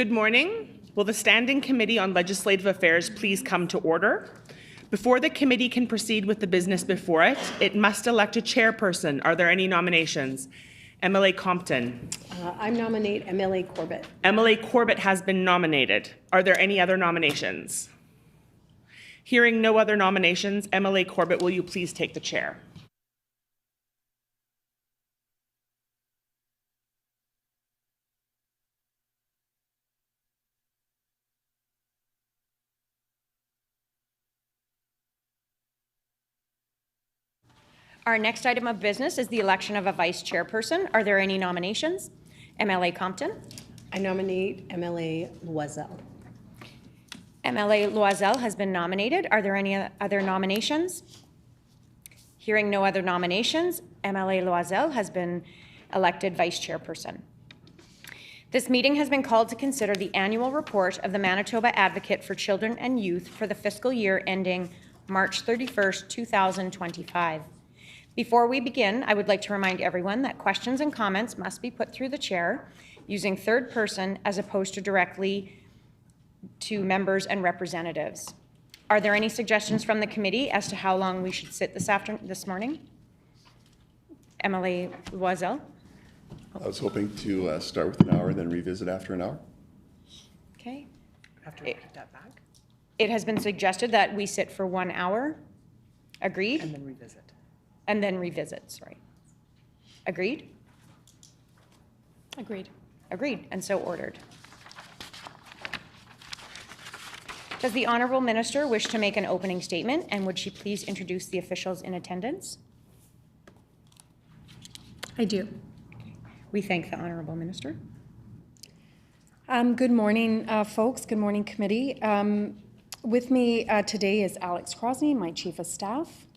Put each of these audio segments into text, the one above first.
Good morning. Will the Standing Committee on Legislative Affairs please come to order? Before the committee can proceed with the business before it, it must elect a chairperson. Are there any nominations? MLA Compton. I nominate MLA Corbett. MLA Corbett has been nominated. Are there any other nominations? Hearing no other nominations, MLA Corbett, will you please take the chair? Our next item of business is the election of a vice chairperson. Are there any nominations? MLA Compton. I nominate MLA Loisel. MLA Loisel has been nominated. Are there any other nominations? Hearing no other nominations, MLA Loisel has been elected vice chairperson. This meeting has been called to consider the annual report of the Manitoba Advocate for Children and Youth for the fiscal year ending March 31st, 2025. Before we begin, I would like to remind everyone that questions and comments must be put through the chair using third person as opposed to directly to members and representatives. Are there any suggestions from the committee as to how long we should sit this morning? MLA Loisel. I was hoping to start with an hour and then revisit after an hour. Okay. Have to repeat that back. It has been suggested that we sit for 1 hour. Agreed? And then revisit. And then revisit, sorry. Agreed? Agreed. Agreed, and so ordered. Does the Honourable Minister wish to make an opening statement, and would she please introduce the officials in attendance? I do. We thank the Honourable Minister. Good morning, folks. Good morning, committee. With me today is Alex Crosney, my Chief of Staff,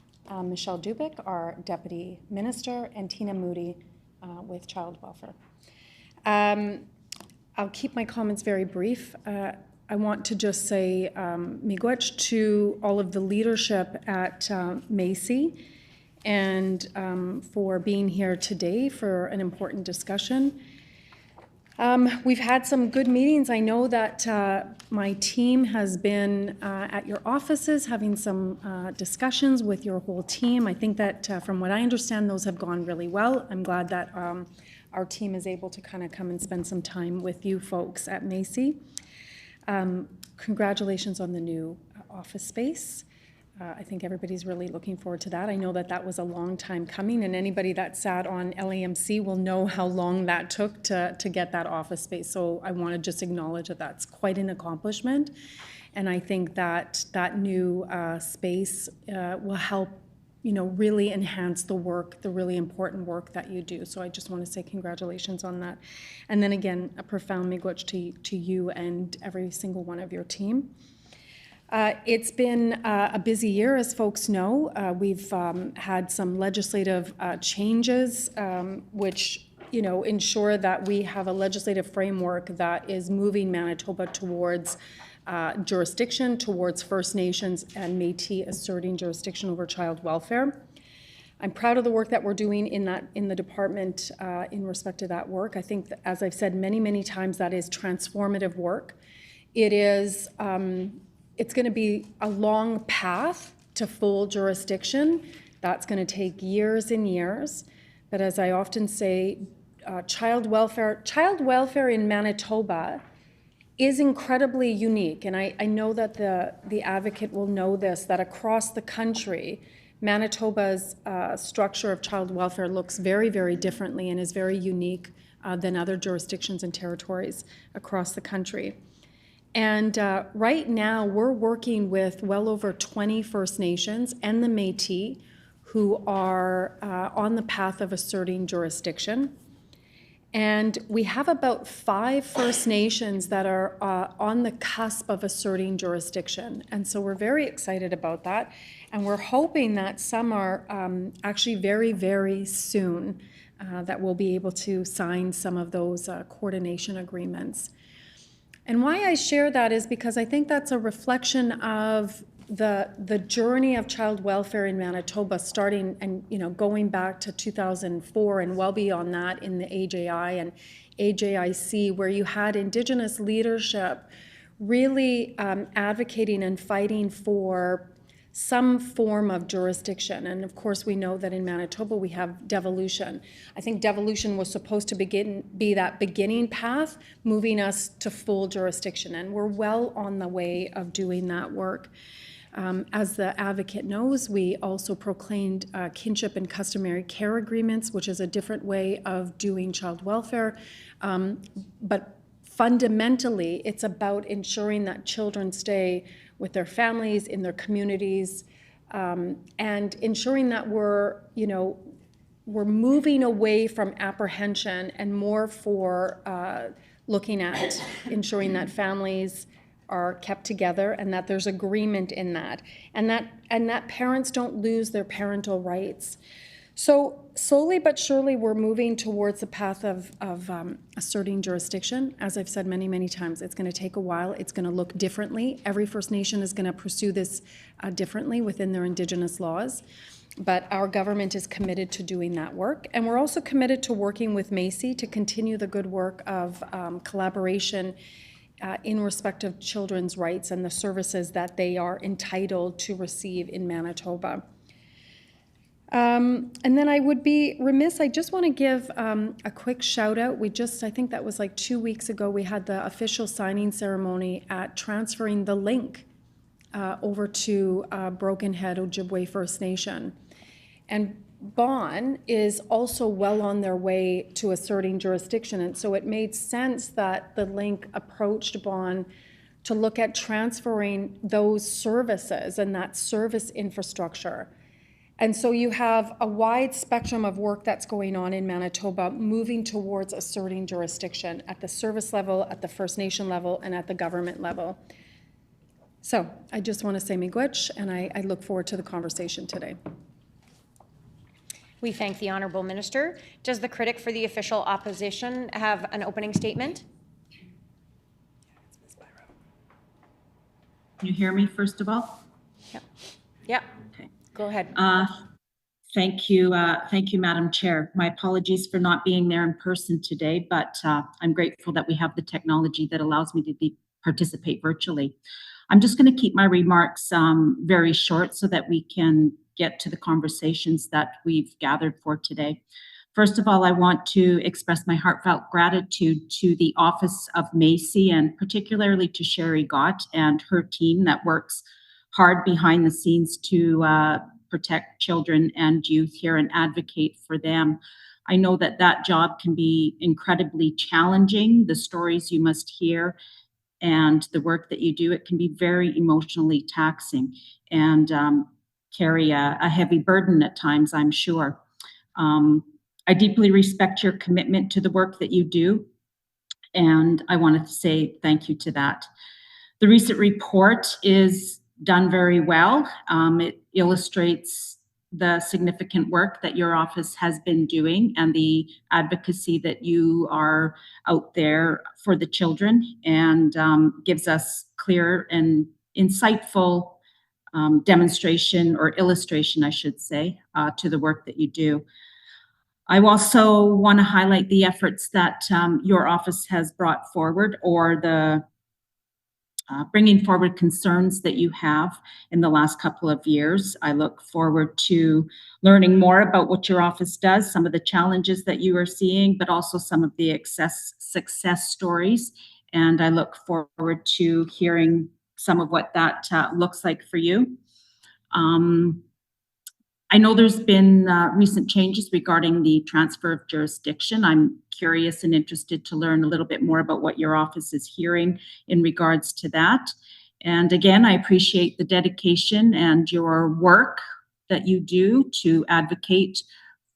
Michelle Dubik, our Deputy Minister, and Tina Moody with Child Welfare. I'll keep my comments very brief. I want to just say miigwech to all of the leadership at Macy and for being here today for an important discussion. We've had some good meetings. I know that my team has been at your offices having some discussions with your whole team. I think that from what I understand, those have gone really well. I'm glad that our team is able to kind of come and spend some time with you folks at Macy. Congratulations on the new office space. I think everybody's really looking forward to that. I know that that was a long time coming, and anybody that sat on LAMC will know how long that took to get that office space. So I want to just acknowledge that that's quite an accomplishment. And I think that that new space will help, really enhance the work, the really important work that you do. So I just want to say congratulations on that. And then again, a profound miigwech to you and every single one of your team. It's been a busy year, as folks know. We've had some legislative changes, which ensure that we have a legislative framework that is moving Manitoba towards jurisdiction, towards First Nations and Métis asserting jurisdiction over child welfare. I'm proud of the work that we're doing in the department in respect to that work. I think, that, as I've said many, many times, that is transformative work. It is. It's going to be a long path to full jurisdiction. That's going to take years and years. But as I often say, child welfare in Manitoba is incredibly unique. And I know that the advocate will know this, that across the country, Manitoba's structure of child welfare looks very, very differently and is very unique than other jurisdictions and territories across the country. And right now, we're working with well over 20 First Nations and the Métis who are on the path of asserting jurisdiction. And we have about 5 First Nations that are on the cusp of asserting jurisdiction. And so we're very excited about that. And we're hoping that some are actually very, very soon that we'll be able to sign some of those coordination agreements. And why I share that is because I think that's a reflection of the journey of child welfare in Manitoba, starting and going back to 2004 and well beyond that in the AJI and AJIC, where you had Indigenous leadership really advocating and fighting for some form of jurisdiction. And of course, we know that in Manitoba we have devolution. I think devolution was supposed to be that beginning path, moving us to full jurisdiction. And we're well on the way of doing that work. As the advocate knows, we also proclaimed kinship and customary care agreements, which is a different way of doing child welfare. But fundamentally, it's about ensuring that children stay with their families, in their communities, and ensuring that we're moving away from apprehension and more for looking at ensuring that families are kept together and that there's agreement in that, and that parents don't lose their parental rights. So slowly but surely, we're moving towards the path of asserting jurisdiction. As I've said many, many times, it's going to take a while. It's going to look differently. Every First Nation is going to pursue this differently within their Indigenous laws. But our government is committed to doing that work. And we're also committed to working with Macy to continue the good work of collaboration in respect of children's rights and the services that they are entitled to receive in Manitoba. And then I would be remiss, I just want to give a quick shout out. I think that was like 2 weeks ago, we had the official signing ceremony at transferring the link over to Broken Head Ojibwe First Nation. And Bon is also well on their way to asserting jurisdiction. And so it made sense that the link approached Bon to look at transferring those services and that service infrastructure. And so you have a wide spectrum of work that's going on in Manitoba, moving towards asserting jurisdiction at the service level, at the First Nation level, and at the government level. So I just want to say miigwech, and I look forward to the conversation today. We thank the Honourable Minister. Does the critic for the official opposition have an opening statement? Can you hear me, first of all? Yeah. Okay. Go ahead. Thank you, Madam Chair. My apologies for not being there in person today, but I'm grateful that we have the technology that allows me to participate virtually. I'm just going to keep my remarks very short so that we can get to the conversations that we've gathered for today. First of all, I want to express my heartfelt gratitude to the Office of Macy, and particularly to Sherry Gott and her team that works hard behind the scenes to protect children and youth here and advocate for them. I know that that job can be incredibly challenging. The stories you must hear and the work that you do, it can be very emotionally taxing and carry a heavy burden at times, I'm sure. I deeply respect your commitment to the work that you do, and I wanted to say thank you to that. The recent report is done very well. It illustrates the significant work that your office has been doing and the advocacy that you are out there for the children, and gives us clear and insightful demonstration or illustration, I should say, to the work that you do. I also want to highlight the efforts that your office has brought forward, or the bringing forward concerns that you have in the last couple of years. I look forward to learning more about what your office does, some of the challenges that you are seeing, but also some of the success stories. And I look forward to hearing some of what that looks like for you. I know there's been recent changes regarding the transfer of jurisdiction. I'm curious and interested to learn a little bit more about what your office is hearing in regards to that. And again, I appreciate the dedication and your work that you do to advocate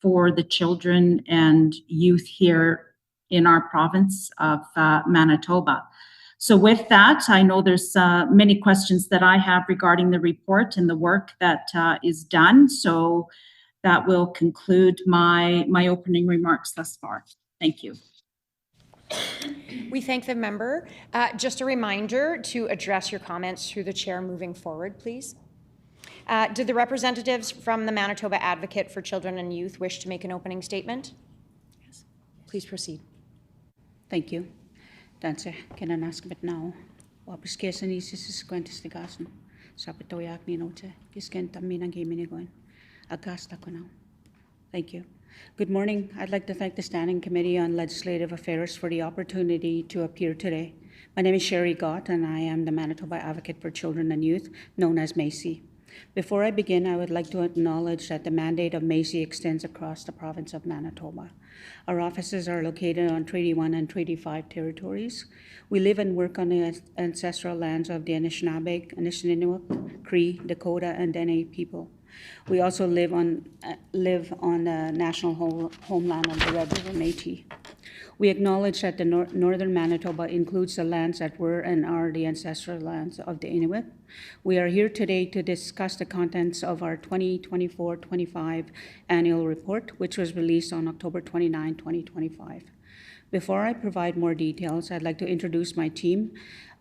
for the children and youth here in our province of Manitoba. So with that, I know there's many questions that I have regarding the report and the work that is done. So that will conclude my opening remarks thus far. Thank you. We thank the member. Just a reminder to address your comments through the chair moving forward, please. Do the representatives from the Manitoba Advocate for Children and Youth wish to make an opening statement? Yes. Please proceed. Thank you. Danse, kenan askabit now. Wapis kesa ni sisis kwentis tigasan. Sapitoyak ni note. Kisken taminang giminigoin. Agasta ko now. Thank you. Good morning. I'd like to thank the Standing Committee on Legislative Affairs for the opportunity to appear today. My name is Sherry Gott, and I am the Manitoba Advocate for Children and Youth, known as MACY. Before I begin, I would like to acknowledge that the mandate of MACY extends across the province of Manitoba. Our offices are located on Treaty 1 and Treaty 5 territories. We live and work on the ancestral lands of the Anishinaabe, Anishinaabe, Cree, Dakota, and Dene people. We also live on the national homeland of the Red River Métis. We acknowledge that the northern Manitoba includes the lands that were and are the ancestral lands of the Inuit. We are here today to discuss the contents of our 2024-25 annual report, which was released on October 29, 2025. Before I provide more details, I'd like to introduce my team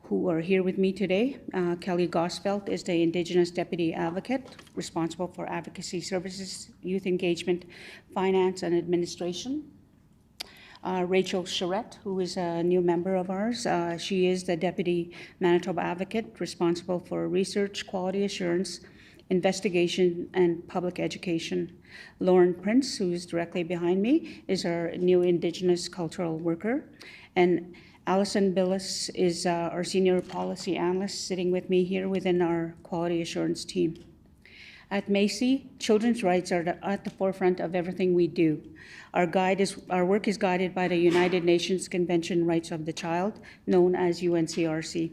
who are here with me today. Kelly Gosfeld is the Indigenous Deputy Advocate, responsible for advocacy services, youth engagement, finance, and administration. Rachel Charette, who is a new member of ours. She is the Deputy Manitoba Advocate, responsible for research, quality assurance, investigation, and public education. Lauren Prince, who is directly behind me, is our new Indigenous cultural worker. And Allison Billis is our Senior Policy Analyst, sitting with me here within our quality assurance team. At MACY, children's rights are at the forefront of everything we do. Our work is guided by the United Nations Convention on Rights of the Child, known as UNCRC.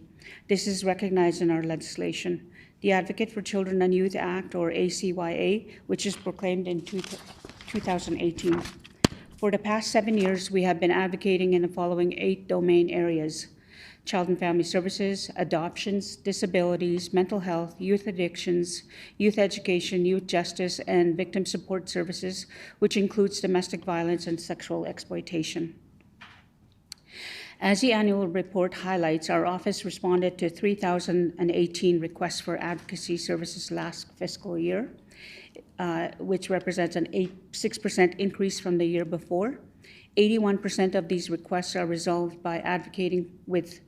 This is recognized in our legislation. The Advocate for Children and Youth Act, or ACYA, which is proclaimed in 2018. For the past 7 years, we have been advocating in the following 8 domain areas: child and family services, adoptions, disabilities, mental health, youth addictions, youth education, youth justice, and victim support services, which includes domestic violence and sexual exploitation. As the annual report highlights, our office responded to 3,018 requests for advocacy services last fiscal year, which represents an 6% increase from the year before. 81% of these requests are resolved by advocating with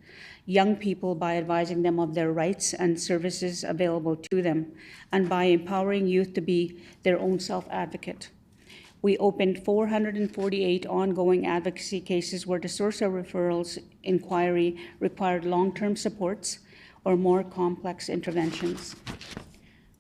young people by advising them of their rights and services available to them, and by empowering youth to be their own self-advocate. We opened 448 ongoing advocacy cases where the source of referrals inquiry required long-term supports or more complex interventions.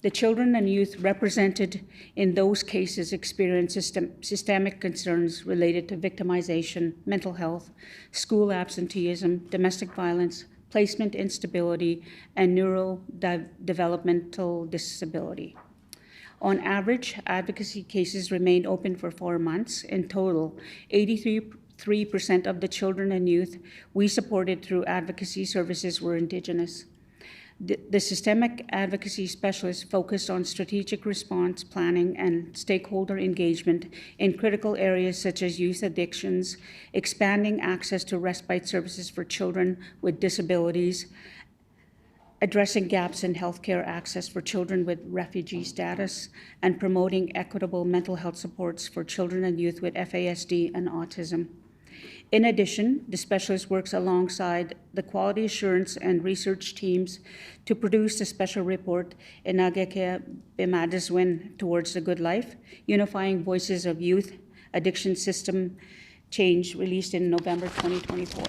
The children and youth represented in those cases experienced systemic concerns related to victimization, mental health, school absenteeism, domestic violence, placement instability, and neurodevelopmental disability. On average, advocacy cases remained open for 4 months. In total, 83% of the children and youth we supported through advocacy services were Indigenous. The systemic advocacy specialists focused on strategic response planning and stakeholder engagement in critical areas such as youth addictions, expanding access to respite services for children with disabilities, addressing gaps in healthcare access for children with refugee status, and promoting equitable mental health supports for children and youth with FASD and autism. In addition, the specialist works alongside the quality assurance and research teams to produce the special report Inageke Bimadiswin Towards the Good Life, Unifying Voices of Youth Addiction System Change, released in November 2024.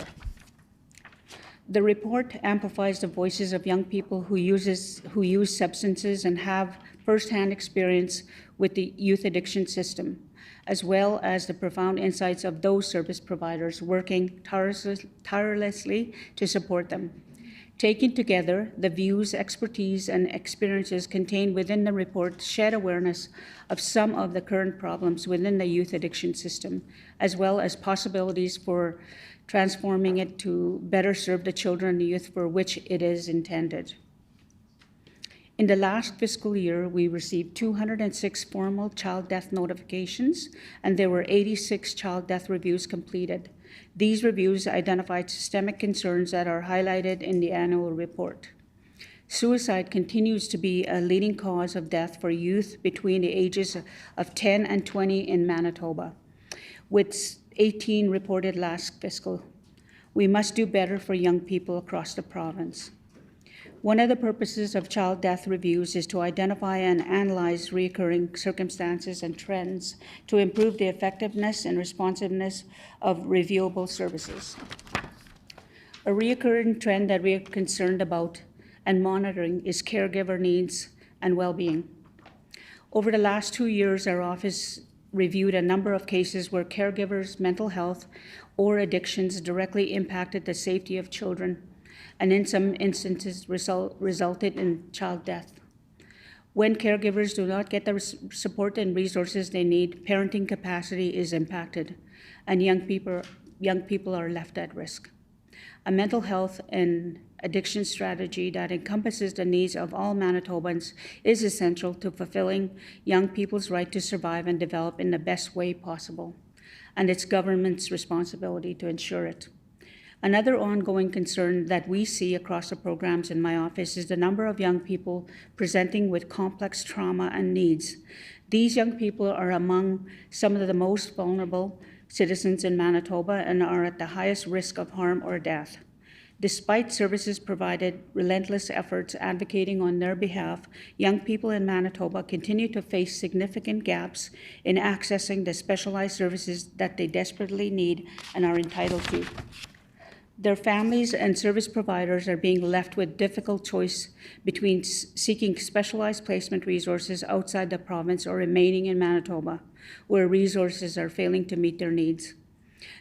The report amplifies the voices of young people who use substances and have firsthand experience with the youth addiction system, as well as the profound insights of those service providers working tirelessly to support them. Taken together, the views, expertise, and experiences contained within the report shed awareness of some of the current problems within the youth addiction system, as well as possibilities for transforming it to better serve the children and youth for which it is intended. In the last fiscal year, we received 206 formal child death notifications, and there were 86 child death reviews completed. These reviews identified systemic concerns that are highlighted in the annual report. Suicide continues to be a leading cause of death for youth between the ages of 10 and 20 in Manitoba, with 18 reported last fiscal. We must do better for young people across the province. One of the purposes of child death reviews is to identify and analyze recurring circumstances and trends to improve the effectiveness and responsiveness of reviewable services. A recurring trend that we are concerned about and monitoring is caregiver needs and well-being. Over the last 2 years, our office reviewed a number of cases where caregivers' mental health or addictions directly impacted the safety of children, and in some instances resulted in child death. When caregivers do not get the support and resources they need, parenting capacity is impacted, and young people are left at risk. A mental health and addiction strategy that encompasses the needs of all Manitobans is essential to fulfilling young people's right to survive and develop in the best way possible, and it's government's responsibility to ensure it. Another ongoing concern that we see across the programs in my office is the number of young people presenting with complex trauma and needs. These young people are among some of the most vulnerable citizens in Manitoba and are at the highest risk of harm or death. Despite services provided, relentless efforts advocating on their behalf, young people in Manitoba continue to face significant gaps in accessing the specialized services that they desperately need and are entitled to. Their families and service providers are being left with difficult choice between seeking specialized placement resources outside the province or remaining in Manitoba, where resources are failing to meet their needs.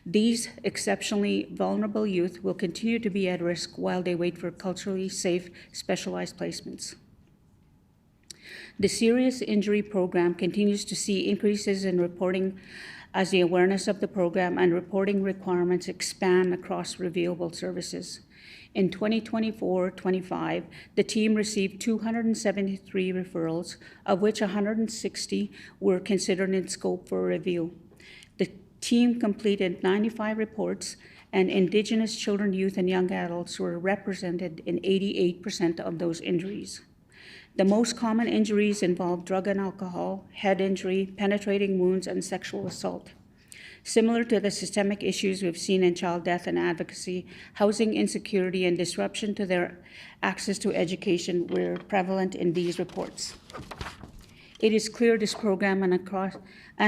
These exceptionally vulnerable youth will continue to be at risk while they wait for culturally safe specialized placements. The Serious Injury Program continues to see increases in reporting as the awareness of the program and reporting requirements expand across reviewable services. In 2024-25, the team received 273 referrals, of which 160 were considered in scope for review. The team completed 95 reports, and Indigenous children, youth, and young adults were represented in 88% of those injuries. The most common injuries involve drug and alcohol, head injury, penetrating wounds, and sexual assault. Similar to the systemic issues we've seen in child death and advocacy, housing insecurity and disruption to their access to education were prevalent in these reports. It is clear this program and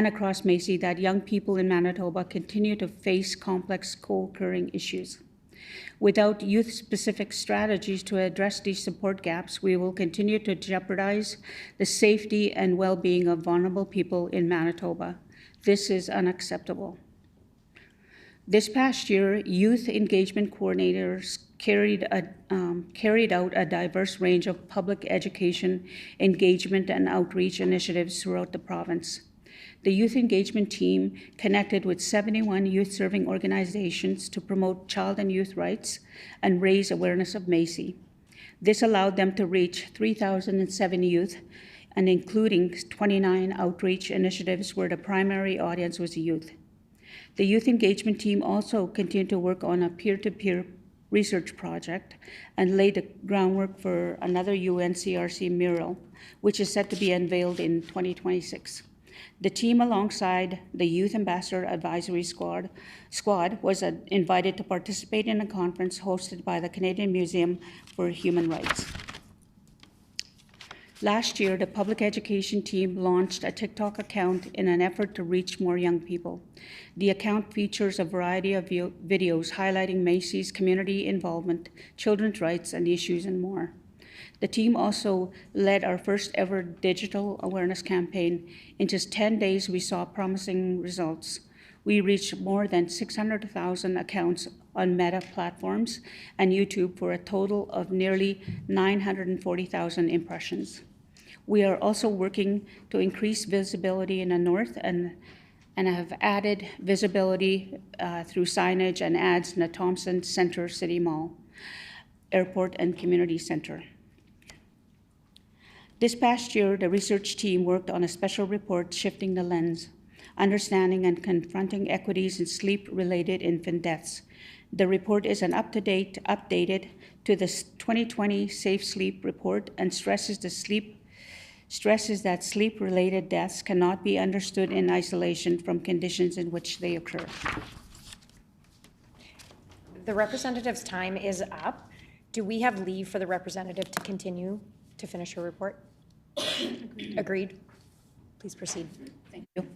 across Macy that young people in Manitoba continue to face complex co-occurring issues. Without youth-specific strategies to address these support gaps, we will continue to jeopardize the safety and well-being of vulnerable people in Manitoba. This is unacceptable. This past year, youth engagement coordinators carried out a diverse range of public education, engagement, and outreach initiatives throughout the province. The youth engagement team connected with 71 youth-serving organizations to promote child and youth rights and raise awareness of Macy. This allowed them to reach 3,007 youth, and including 29 outreach initiatives where the primary audience was youth. The youth engagement team also continued to work on a peer-to-peer research project and laid the groundwork for another UNCRC mural, which is set to be unveiled in 2026. The team, alongside the Youth Ambassador Advisory Squad was invited to participate in a conference hosted by the Canadian Museum for Human Rights. Last year, the public education team launched a TikTok account in an effort to reach more young people. The account features a variety of videos highlighting Macy's community involvement, children's rights, and issues, and more. The team also led our first ever digital awareness campaign. In just 10 days, we saw promising results. We reached more than 600,000 accounts on Meta platforms and YouTube for a total of nearly 940,000 impressions. We are also working to increase visibility in the north and have added visibility through signage and ads in the Thompson Centre City Mall, Airport, and Community Centre. This past year, the research team worked on a special report, Shifting the Lens, Understanding and Confronting Equities in Sleep-Related Infant Deaths. The report is an up-to-date, updated to the 2020 Safe Sleep Report and stresses that sleep-related deaths cannot be understood in isolation from conditions in which they occur. The representative's time is up. Do we have leave for the representative to continue to finish her report? Agreed. Please proceed. Thank you.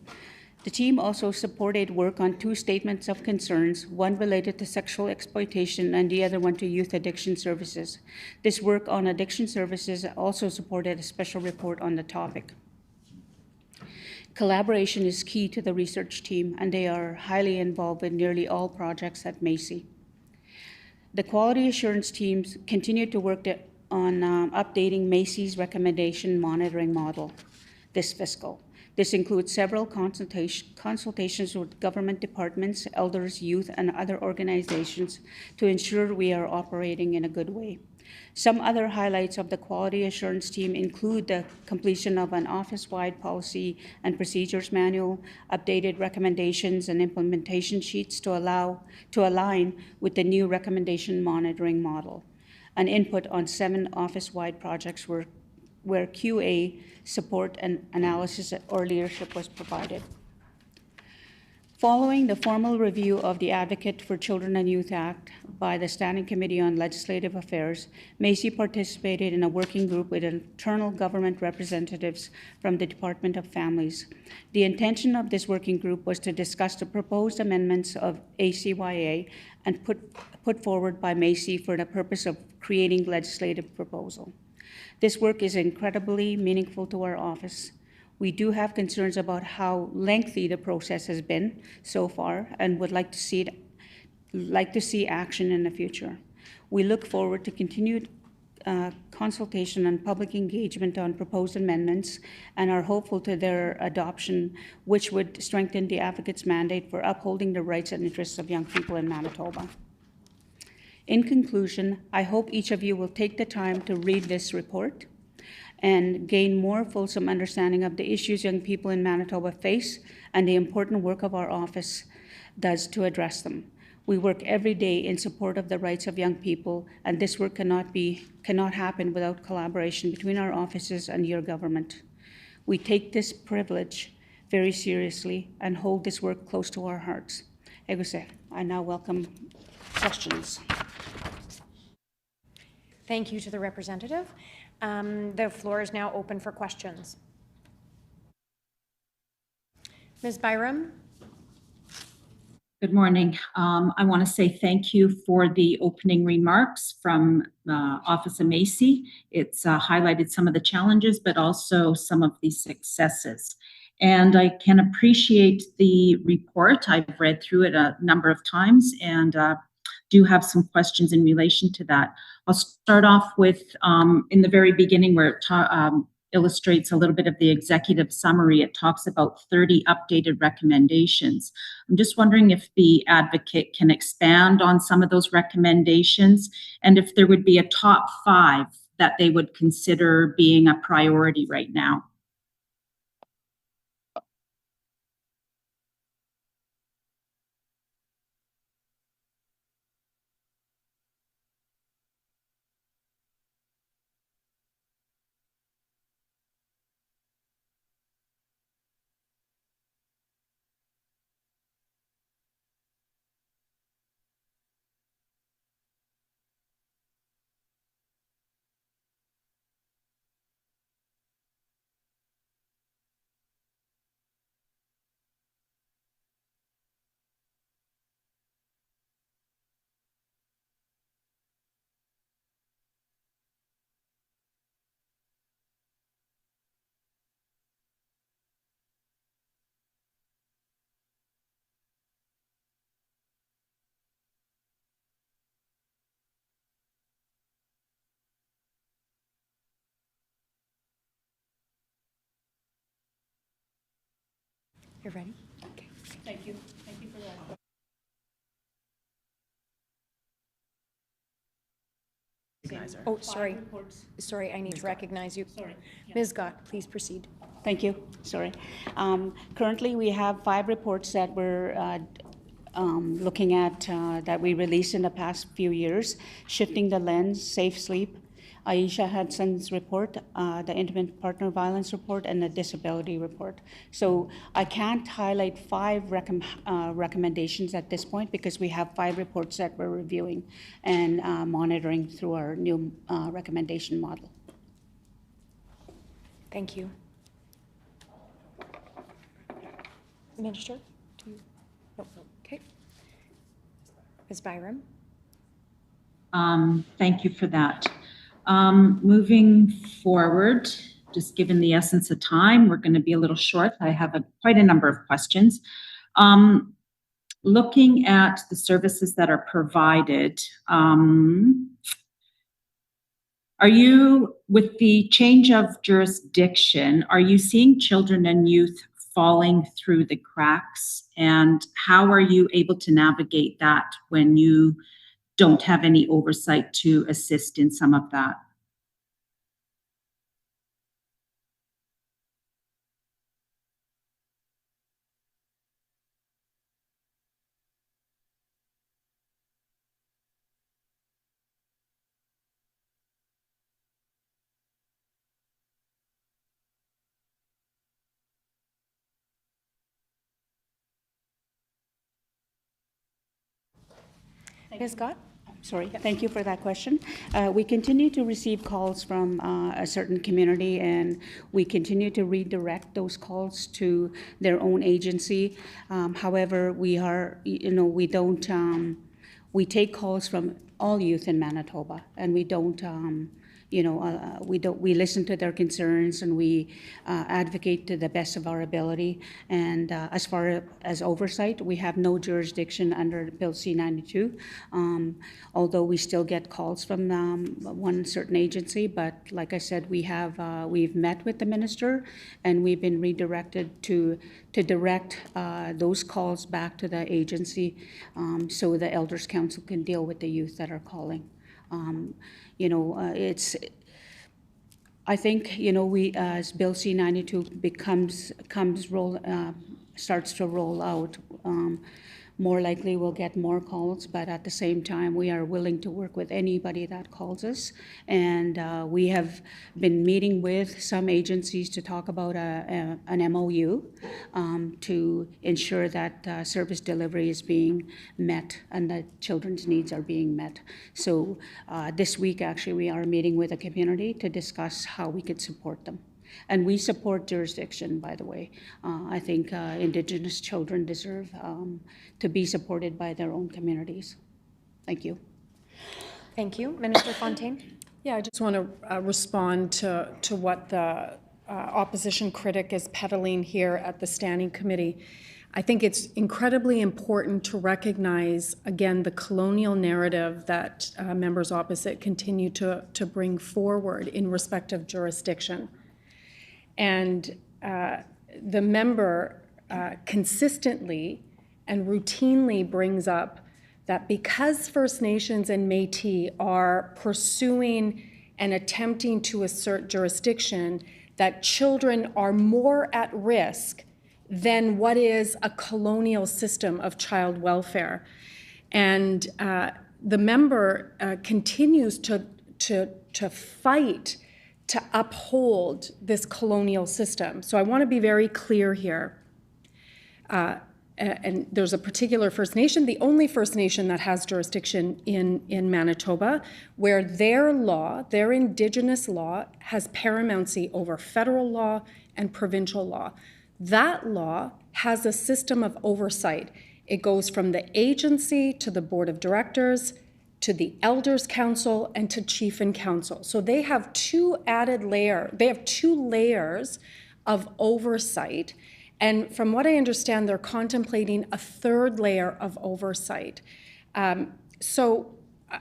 The team also supported work on 2 statements of concerns, one related to sexual exploitation and the other one to youth addiction services. This work on addiction services also supported a special report on the topic. Collaboration is key to the research team, and they are highly involved in nearly all projects at Macy. The quality assurance teams continue to work on updating Macy's recommendation monitoring model this fiscal. This includes several consultations with government departments, elders, youth, and other organizations to ensure we are operating in a good way. Some other highlights of the quality assurance team include the completion of an office-wide policy and procedures manual, updated recommendations and implementation sheets to align with the new recommendation monitoring model, an input on 7 office-wide projects where QA support and analysis or leadership was provided. Following the formal review of the Advocate for Children and Youth Act by the Standing Committee on Legislative Affairs, Macy participated in a working group with internal government representatives from the Department of Families. The intention of this working group was to discuss the proposed amendments of ACYA and put forward by Macy for the purpose of creating legislative proposal. This work is incredibly meaningful to our office. We do have concerns about how lengthy the process has been so far and would like to see action in the future. We look forward to continued consultation and public engagement on proposed amendments and are hopeful to their adoption, which would strengthen the Advocate's mandate for upholding the rights and interests of young people in Manitoba. In conclusion, I hope each of you will take the time to read this report and gain more fulsome understanding of the issues young people in Manitoba face and the important work of our office does to address them. We work every day in support of the rights of young people, and this work cannot happen without collaboration between our offices and your government. We take this privilege very seriously and hold this work close to our hearts. Eguse, I now welcome questions. Thank you to the representative. The floor is now open for questions. Ms. Byram? Good morning. I want to say thank you for the opening remarks from the Office of Macy. It's highlighted some of the challenges, but also some of the successes. And I can appreciate the report. I've read through it a number of times and do have some questions in relation to that. I'll start off with, in the very beginning where it illustrates a little bit of the executive summary. It talks about 30 updated recommendations. I'm just wondering if the Advocate can expand on some of those recommendations and if there would be a top 5 that they would consider being a priority right now. You're ready? Okay. Thank you. Thank you for that. recognize her. Oh, sorry. Sorry, I need to recognize you. Ms. Gott, please proceed. Thank you, sorry. Currently, we have 5 reports that we're looking at that we released in the past few years: Shifting the Lens, Safe Sleep, Aisha Hudson's report, the Intimate Partner Violence report, and the Disability report. So I can't highlight 5 recommendations at this point because we have 5 reports that we're reviewing and monitoring through our new recommendation model. Thank you. Minister, do you? No, okay. Ms. Byram? Thank you for that. Moving forward, just given the essence of time, we're going to be a little short. I have quite a number of questions. Looking at the services that are provided, are you, with the change of jurisdiction, are you seeing children and youth falling through the cracks? And how are you able to navigate that when you don't have any oversight to assist in some of that? Ms. Gott? Sorry, thank you for that question. We continue to receive calls from a certain community, and we continue to redirect those calls to their own agency. However, we are, we don't, we take calls from all youth in Manitoba, and we don't, we listen to their concerns, and we advocate to the best of our ability. And as far as oversight, we have no jurisdiction under Bill C-92, although we still get calls from one certain agency. But like I said, we've met with the minister, and we've been redirected to direct those calls back to the agency, so the Elders Council can deal with the youth that are calling. I think, we, as Bill C-92 starts to roll out, more likely we'll get more calls, but at the same time, we are willing to work with anybody that calls us. And we have been meeting with some agencies to talk about an MOU to ensure that service delivery is being met and that children's needs are being met. So this week, actually, we are meeting with a community to discuss how we could support them. And we support jurisdiction, by the way. I think Indigenous children deserve to be supported by their own communities. Thank you. Thank you. Minister Fontaine? Yeah, I just want to respond to what the opposition critic is peddling here at the Standing Committee. I think it's incredibly important to recognize, again, the colonial narrative that members opposite continue to bring forward in respect of jurisdiction. And the member consistently and routinely brings up that because First Nations and Métis are pursuing and attempting to assert jurisdiction, that children are more at risk than what is a colonial system of child welfare. And the member continues to fight to uphold this colonial system. So I want to be very clear here. And there's a particular First Nation, the only First Nation that has jurisdiction in Manitoba, where their law, their Indigenous law, has paramountcy over federal law and provincial law. That law has a system of oversight. It goes from the agency to the board of directors, to the Elders Council, and to Chief and Council. So they have two layers of oversight. And from what I understand, they're contemplating a third layer of oversight. So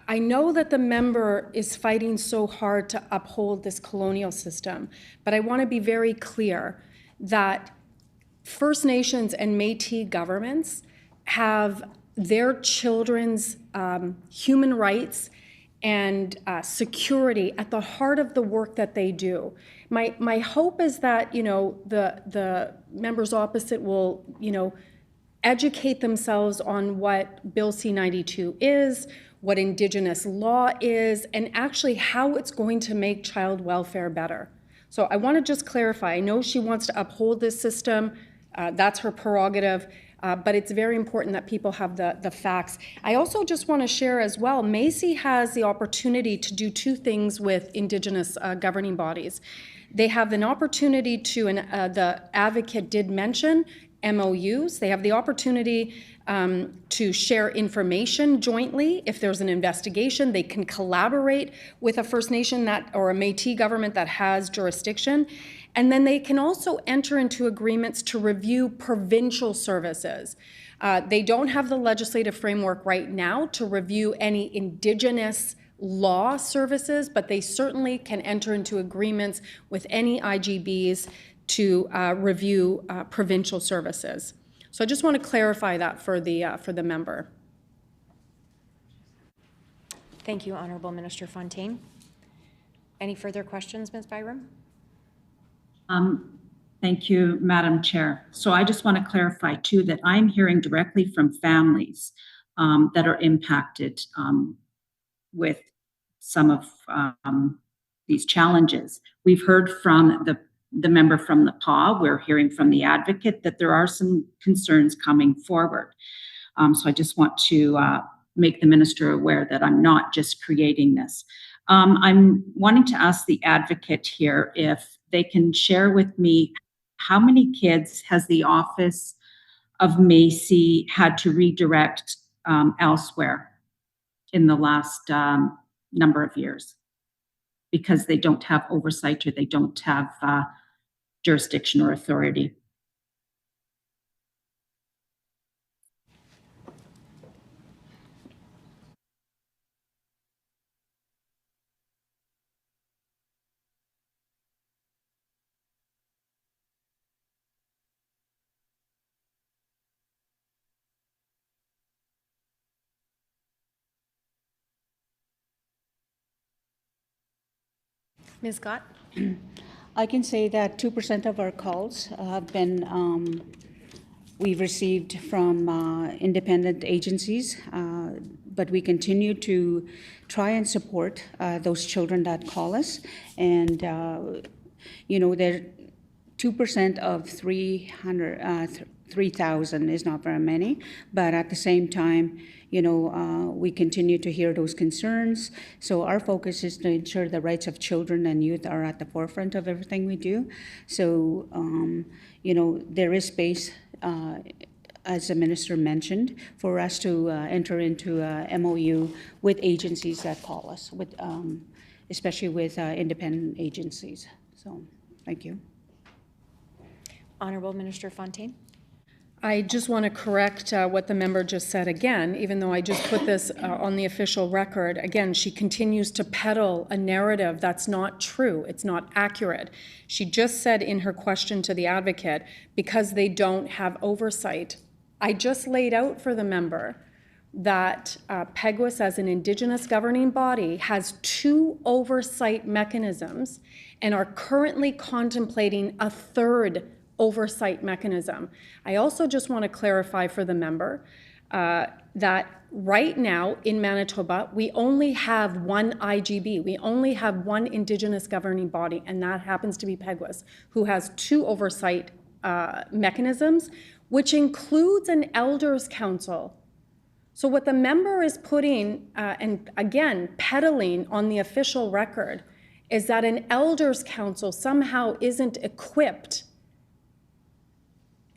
I know that the member is fighting so hard to uphold this colonial system, but I want to be very clear that First Nations and Métis governments have their children's human rights and security at the heart of the work that they do. My hope is that, the members opposite will, educate themselves on what Bill C-92 is, what Indigenous law is, and actually how it's going to make child welfare better. So I want to just clarify, I know she wants to uphold this system, that's her prerogative, but it's very important that people have the facts. I also just want to share as well, Macy has the opportunity to do two things with Indigenous governing bodies. They have an opportunity to, and the advocate did mention, MOUs. They have the opportunity to share information jointly. If there's an investigation, they can collaborate with a First Nation or a Métis government that has jurisdiction. And then they can also enter into agreements to review provincial services. They don't have the legislative framework right now to review any Indigenous law services, but they certainly can enter into agreements with any IGBs to review provincial services. So I just want to clarify that for the member. Thank you, Honourable Minister Fontaine. Any further questions, Ms. Byram? Thank you, Madam Chair. So I just want to clarify too that I'm hearing directly from families that are impacted with some of these challenges. We've heard from the member from the PAW, we're hearing from the advocate that there are some concerns coming forward. So I just want to make the minister aware that I'm not just creating this. I'm wanting to ask the advocate here if they can share with me how many kids has the Office of Macy had to redirect elsewhere in the last number of years because they don't have oversight or they don't have jurisdiction or authority. Ms. Scott? I can say that 2% of our calls have been, we've received from independent agencies, but we continue to try and support those children that call us. And, they're 2% of 3,000 is not very many, but at the same time, we continue to hear those concerns. So our focus is to ensure the rights of children and youth are at the forefront of everything we do. So, there is space, as the minister mentioned, for us to enter into a MOU with agencies that call us, with, especially with independent agencies. So, thank you. Honourable Minister Fontaine? I just want to correct what the member just said again, even though I just put this on the official record. Again, she continues to peddle a narrative that's not true. It's not accurate. She just said in her question to the advocate, because they don't have oversight. I just laid out for the member that PEGWIS, as an Indigenous governing body, has 2 oversight mechanisms and are currently contemplating a 3rd oversight mechanism. I also just want to clarify for the member that right now in Manitoba, we only have 1 IGB. We only have 1 Indigenous governing body, and that happens to be PEGWIS, who has 2 oversight mechanisms, which includes an Elders Council. So what the member is putting, and again, peddling on the official record, is that an Elders Council somehow isn't equipped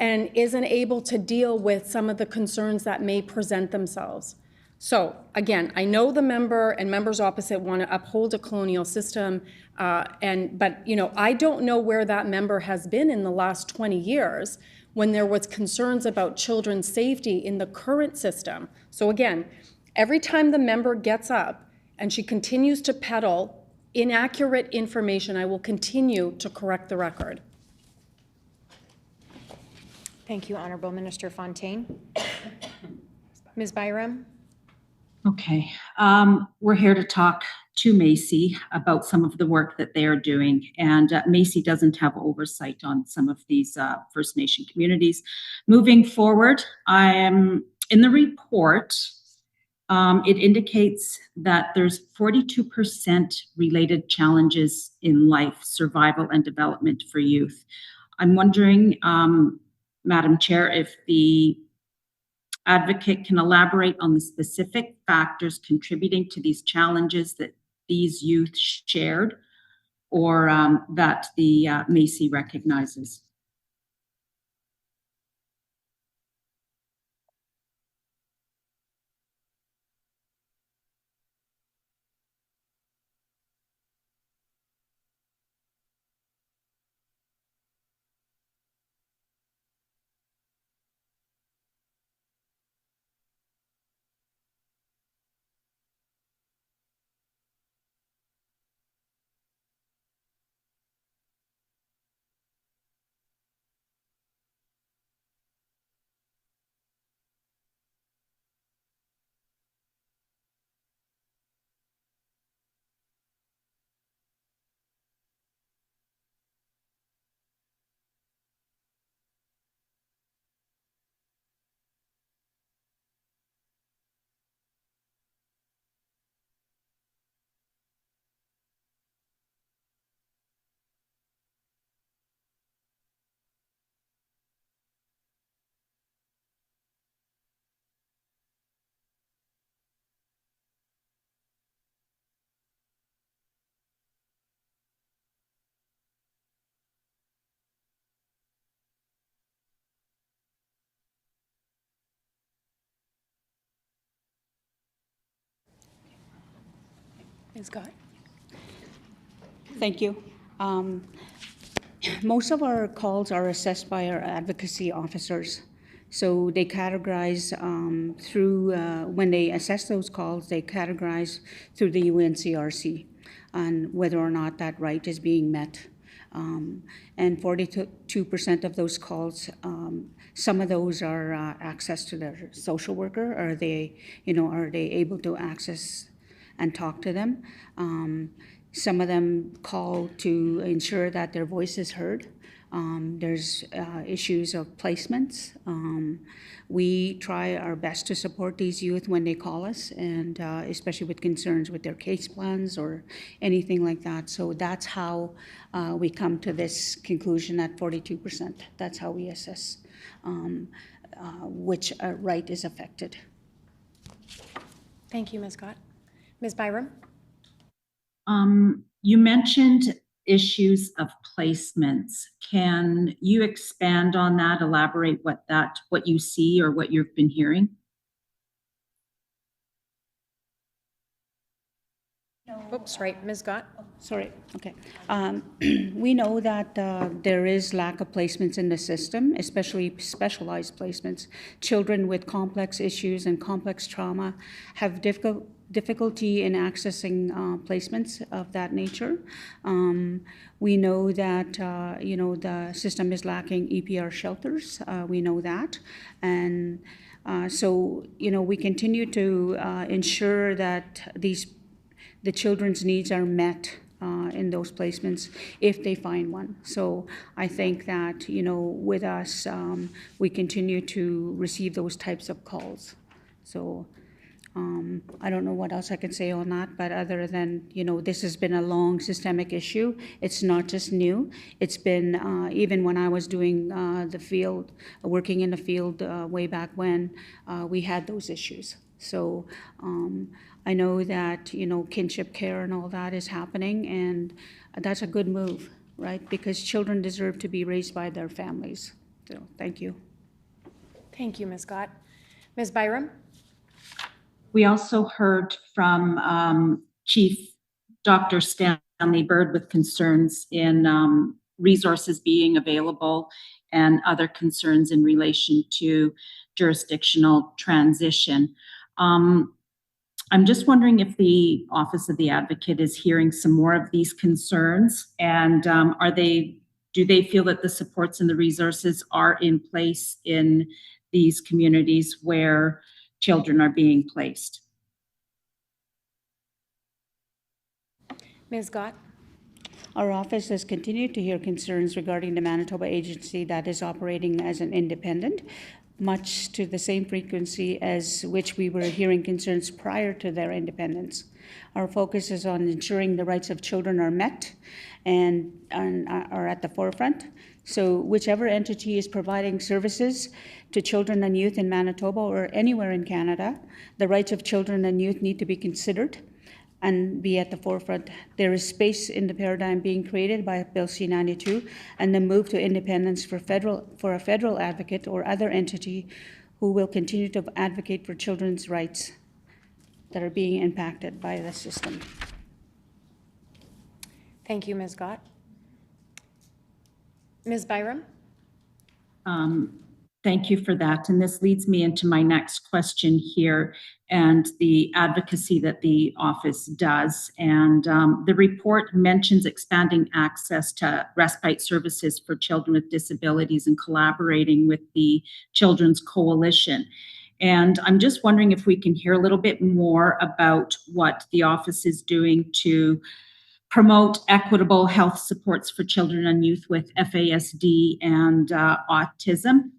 and isn't able to deal with some of the concerns that may present themselves. So again, I know the member and members opposite want to uphold a colonial system, but I don't know where that member has been in the last 20 years when there was concerns about children's safety in the current system. So again, every time the member gets up and she continues to peddle inaccurate information, I will continue to correct the record. Thank you, Honourable Minister Fontaine. Ms. Byram? Okay, we're here to talk to Macy about some of the work that they are doing. And Macy doesn't have oversight on some of these First Nation communities. Moving forward, I am in the report. It indicates that there's 42% related challenges in life, survival and development for youth. I'm wondering, Madam Chair, if the advocate can elaborate on the specific factors contributing to these challenges that these youth shared or that the Macy recognizes. Ms. Scott? Thank you. Most of our calls are assessed by our advocacy officers. So they categorize when they assess those calls, they categorize through the UNCRC on whether or not that right is being met. And 42% of those calls, some of those are access to their social worker. Are they able to access and talk to them? Some of them call to ensure that their voice is heard. There's issues of placements. We try our best to support these youth when they call us, and especially with concerns with their case plans or anything like that. So that's how we come to this conclusion at 42%. That's how we assess which right is affected. Thank you, Ms. Scott. Ms. Byram? You mentioned issues of placements. Can you expand on that, elaborate what you see or what you've been hearing? Oops, right, Ms. Scott? Sorry, okay. We know that there is lack of placements in the system, especially specialized placements. Children with complex issues and complex trauma have difficulty in accessing placements of that nature. We know that the system is lacking EPR shelters. We know that, and so we continue to ensure that the children's needs are met in those placements if they find one. So I think that with us, we continue to receive those types of calls. So I don't know what else I can say on that, but other than, this has been a long systemic issue. It's not just new. It's been, even when I was doing working in the field way back when, we had those issues. So I know that, kinship care and all that is happening, and that's a good move, right? Because children deserve to be raised by their families. So thank you. Thank you, Ms. Scott. Ms. Byram? We also heard from Chief Dr. Stanley Bird with concerns in resources being available and other concerns in relation to jurisdictional transition. I'm just wondering if the Office of the Advocate is hearing some more of these concerns, and do they feel that the supports and the resources are in place in these communities where children are being placed? Ms. Gott? Our office has continued to hear concerns regarding the Manitoba agency that is operating as an independent, much to the same frequency as which we were hearing concerns prior to their independence. Our focus is on ensuring the rights of children are met and are at the forefront. So whichever entity is providing services to children and youth in Manitoba or anywhere in Canada, the rights of children and youth need to be considered and be at the forefront. There is space in the paradigm being created by Bill C-92 and the move to independence for a federal advocate or other entity who will continue to advocate for children's rights that are being impacted by the system. Thank you, Ms. Gott. Ms. Byram? Thank you for that. And this leads me into my next question here and the advocacy that the office does. And the report mentions expanding access to respite services for children with disabilities and collaborating with the Children's Coalition. And I'm just wondering if we can hear a little bit more about what the office is doing to promote equitable health supports for children and youth with FASD and autism.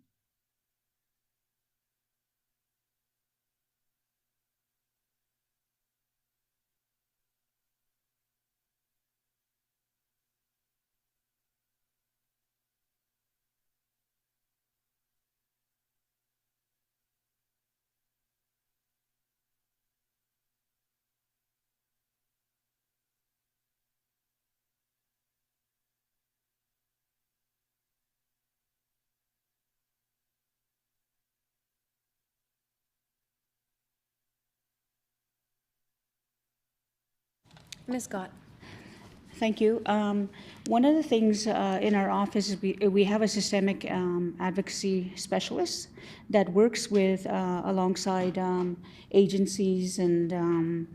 Ms. Gott? Thank you. One of the things in our office is we have a systemic advocacy specialist that works with alongside agencies and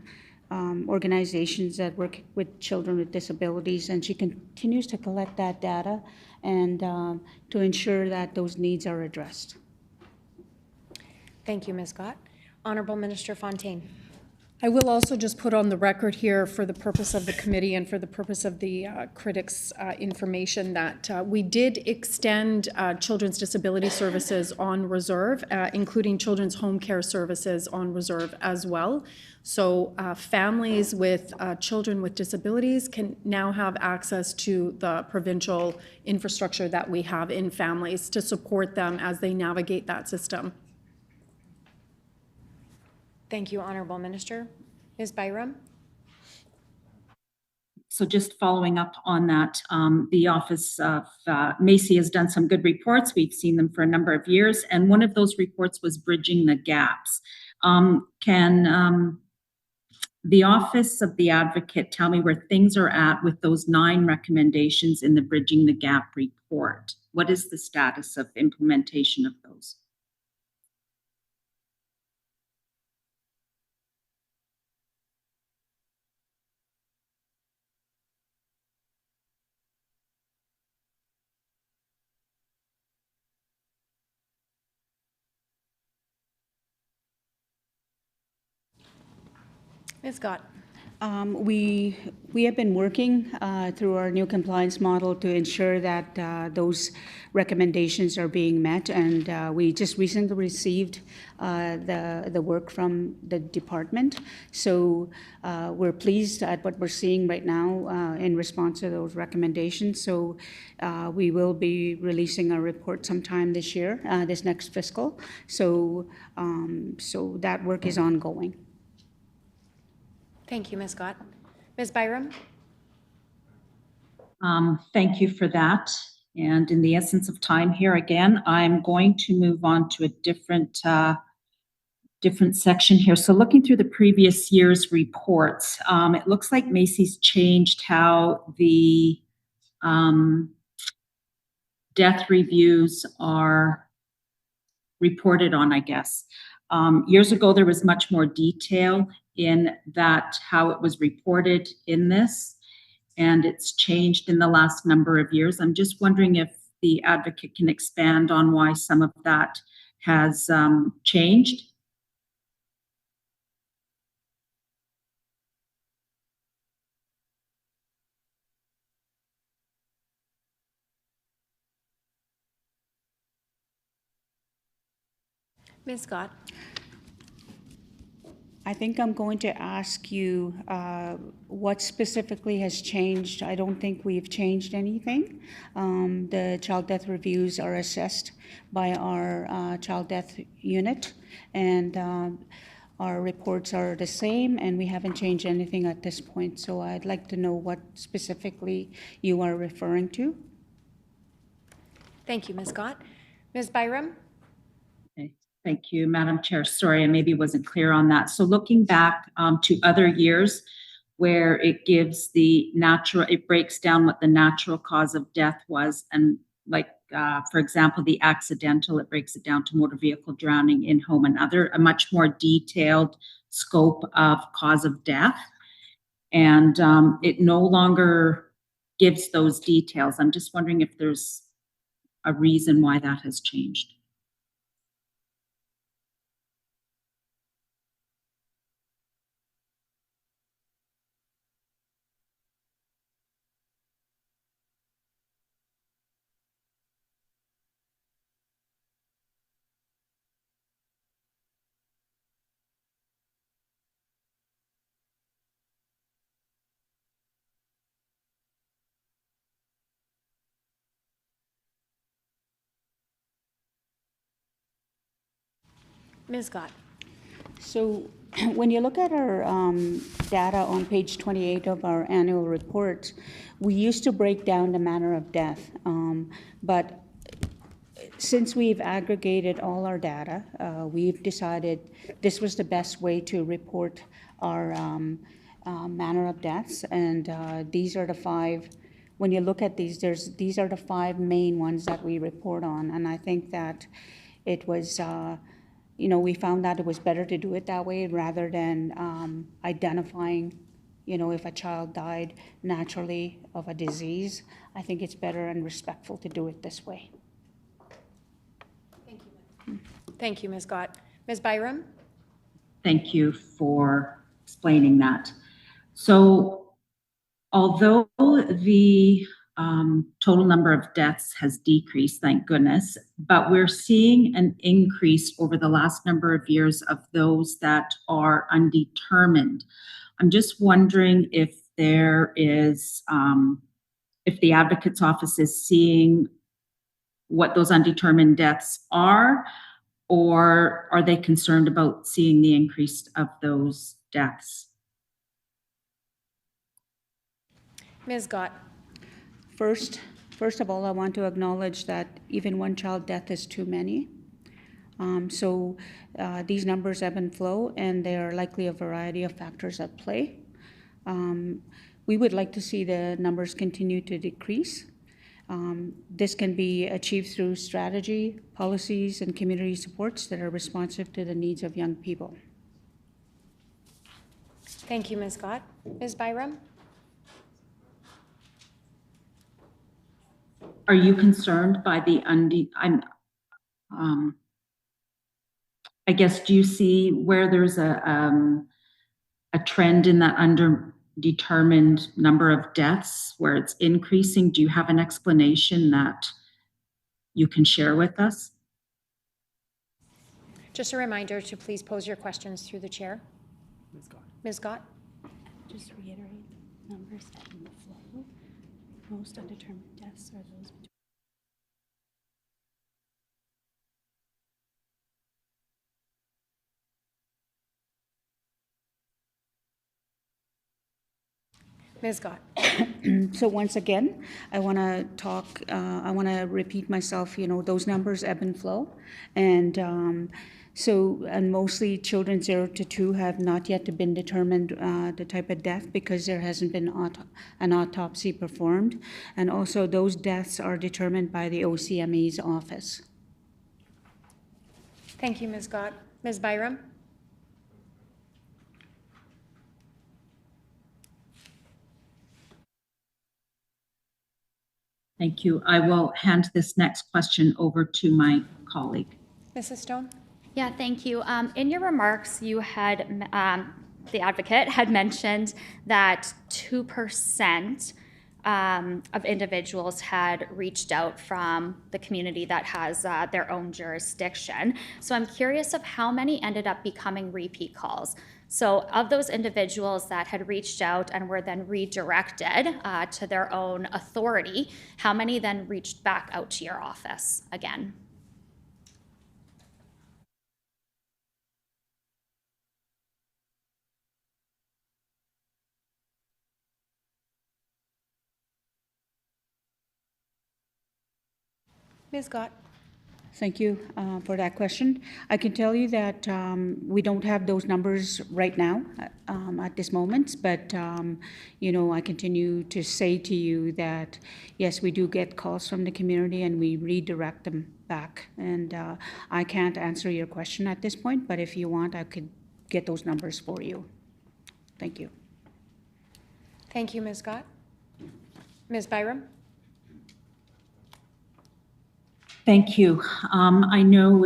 organizations that work with children with disabilities, and she continues to collect that data and to ensure that those needs are addressed. Thank you, Ms. Gott. Honorable Minister Fontaine? I will also just put on the record here for the purpose of the committee and for the purpose of the critics' information that we did extend children's disability services on reserve, including children's home care services on reserve as well. So families with children with disabilities can now have access to the provincial infrastructure that we have in families to support them as they navigate that system. Thank you, Honorable Minister. Ms. Byram? So just following up on that, the Office of Macy has done some good reports. We've seen them for a number of years, and one of those reports was Bridging the Gaps. Can the Office of the Advocate tell me where things are at with those 9 recommendations in the Bridging the Gap report? What is the status of implementation of those? Ms. Gott? We have been working through our new compliance model to ensure that those recommendations are being met, and we just recently received the work from the department. So we're pleased at what we're seeing right now in response to those recommendations. So we will be releasing a report sometime this year, this next fiscal. So so that work is ongoing. Thank you, Ms. Gott. Ms. Byram? Thank you for that. And in the essence of time here again, I'm going to move on to a different section here. So looking through the previous year's reports, it looks like Macy's changed how the death reviews are reported on, I guess. Years ago, there was much more detail in that, how it was reported in this, and it's changed in the last number of years. I'm just wondering if the advocate can expand on why some of that has changed. Ms. Scott? I think I'm going to ask you what specifically has changed. I don't think we've changed anything. The child death reviews are assessed by our child death unit, and our reports are the same, and we haven't changed anything at this point. So I'd like to know what specifically you are referring to. Thank you, Ms. Scott. Ms. Byram? Okay, thank you, Madam Chair. Sorry, I maybe wasn't clear on that. So looking back to other years where it gives the natural, it breaks down what the natural cause of death was, and like, for example, the accidental, it breaks it down to motor vehicle drowning, in home, and other, a much more detailed scope of cause of death. And it no longer gives those details. I'm just wondering if there's a reason why that has changed. Ms. Scott? So when you look at our data on page 28 of our annual report, we used to break down the manner of death. But since we've aggregated all our data, we've decided this was the best way to report our manner of deaths. And these are the five, when you look at these, these are the five main ones that we report on. And I think that it was, you know, we found that it was better to do it that way rather than identifying, you know, if a child died naturally of a disease. I think it's better and respectful to do it this way. Thank you, Ms. Scott. Ms. Byram? Thank you for explaining that. So although the total number of deaths has decreased, thank goodness, but we're seeing an increase over the last number of years of those that are undetermined. I'm just wondering if there is, if the Advocate's Office is seeing what those undetermined deaths are, or are they concerned about seeing the increase of those deaths? Ms. Scott? First of all, I want to acknowledge that even one child death is too many. So these numbers ebb and flow, and there are likely a variety of factors at play. We would like to see the numbers continue to decrease. This can be achieved through strategy, policies, and community supports that are responsive to the needs of young people. Thank you, Ms. Scott. Ms. Byram? Are you concerned by the I guess, do you see where there's a trend in that underdetermined number of deaths where it's increasing? Do you have an explanation that you can share with us? Just a reminder to please pose your questions through the chair. Ms. Scott. Ms. Scott? Just reiterate, numbers ebb and flow. Most undetermined deaths are those between. Ms. Scott? So once again, I want to repeat myself, you know, those numbers ebb and flow. And and mostly children 0 to 2 have not yet been determined the type of death because there hasn't been an autopsy performed. And also those deaths are determined by the OCME's office. Thank you, Ms. Scott. Ms. Byram? Thank you. I will hand this next question over to my colleague. Mrs. Stone? Yeah, thank you. In your remarks, you had, the advocate had mentioned that 2% of individuals had reached out from the community that has their own jurisdiction. So I'm curious of how many ended up becoming repeat calls. So of those individuals that had reached out and were then redirected to their own authority, how many then reached back out to your office again? Ms. Gott? Thank you for that question. I can tell you that we don't have those numbers right now at this moment, but you know, I continue to say to you that yes, we do get calls from the community and we redirect them back. And I can't answer your question at this point, but if you want, I could get those numbers for you. Thank you. Thank you, Ms. Gott. Ms. Byram? Thank you. I know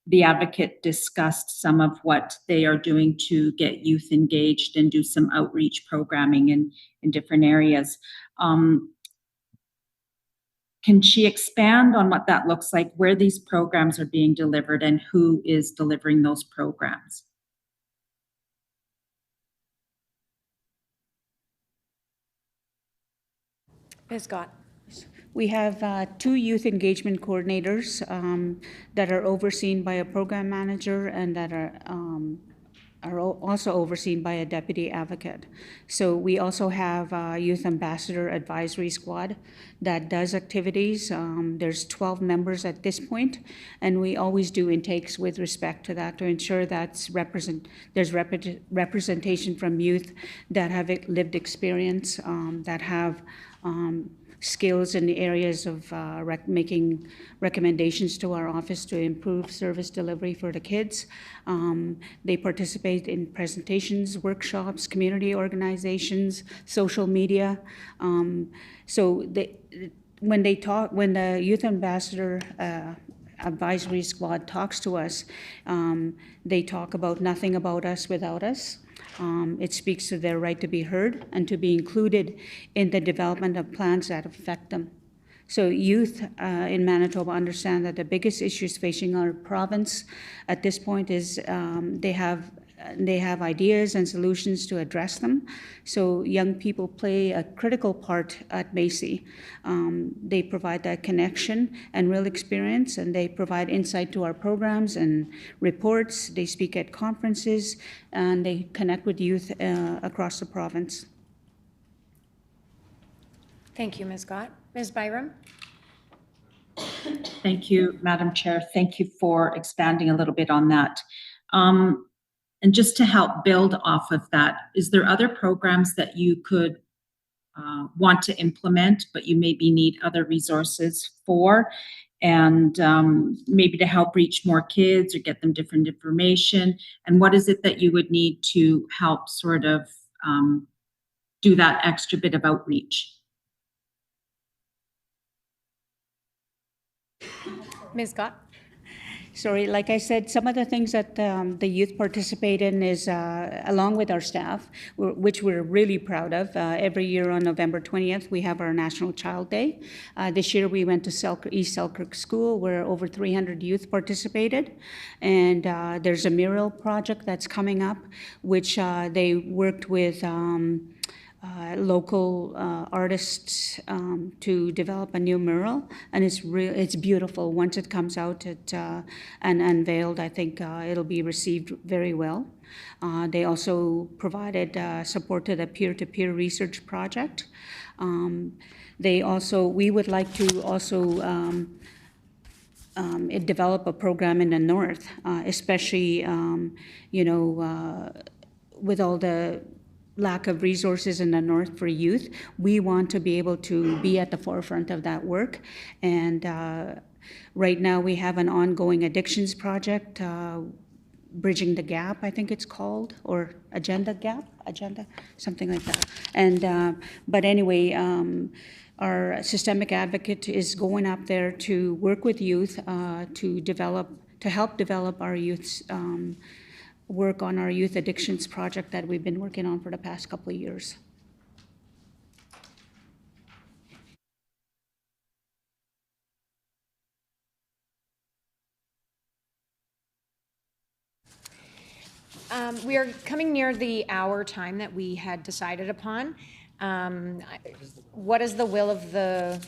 the advocate discussed some of what they are doing to get youth engaged and do some outreach programming in different areas. Can she expand on what that looks like, where these programs are being delivered, and who is delivering those programs? Ms. Gott? We have 2 youth engagement coordinators that are overseen by a program manager and that are also overseen by a deputy advocate. So we also have a youth ambassador advisory squad that does activities. There's 12 members at this point, and we always do intakes with respect to that to ensure that's there's representation from youth that have lived experience, that have skills in the areas of making recommendations to our office to improve service delivery for the kids. They participate in presentations, workshops, community organizations, social media. So when the youth ambassador advisory squad talks to us, they talk about nothing about us without us. It speaks to their right to be heard and to be included in the development of plans that affect them. So youth in Manitoba understand that the biggest issues facing our province at this point is they have ideas and solutions to address them. So young people play a critical part at Macy. They provide that connection and real experience, and they provide insight to our programs and reports. They speak at conferences, and they connect with youth across the province. Thank you, Ms. Gott. Ms. Byram? Thank you, Madam Chair. Thank you for expanding a little bit on that. And just to help build off of that, is there other programs that you could want to implement, but you maybe need other resources for, and maybe to help reach more kids or get them different information? And what is it that you would need to help sort of do that extra bit of outreach? Ms. Gott? Sorry, like I said, some of the things that the youth participate in is, along with our staff, which we're really proud of. Every year on November 20th, we have our National Child Day. This year we went to East Selkirk School, where over 300 youth participated. And there's a mural project that's coming up, which they worked with local artists to develop a new mural, and it's beautiful. Once it comes out and unveiled, I think it'll be received very well. They also provided support to the peer-to-peer research project. We would like to also develop a program in the north, especially with all the lack of resources in the north for youth. We want to be able to be at the forefront of that work. And right now we have an ongoing addictions project, Bridging the Gap, I think it's called, or Agenda, something like that. And but anyway, our systemic advocate is going up there to work with youth to help develop our youth's work on our youth addictions project that we've been working on for the past couple of years. We are coming near the hour time that we had decided upon. What is the will of the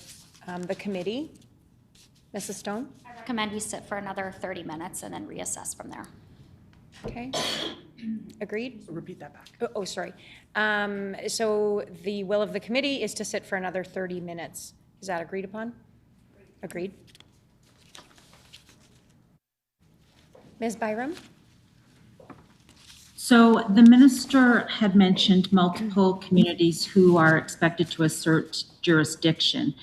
committee? Mrs. Stone? I recommend we sit for another 30 minutes and then reassess from there. Okay. Agreed? Repeat that back. Oh, sorry. So the will of the committee is to sit for another 30 minutes. Is that agreed upon? Agreed. Ms. Byram? So the minister had mentioned multiple communities who are expected to assert jurisdiction.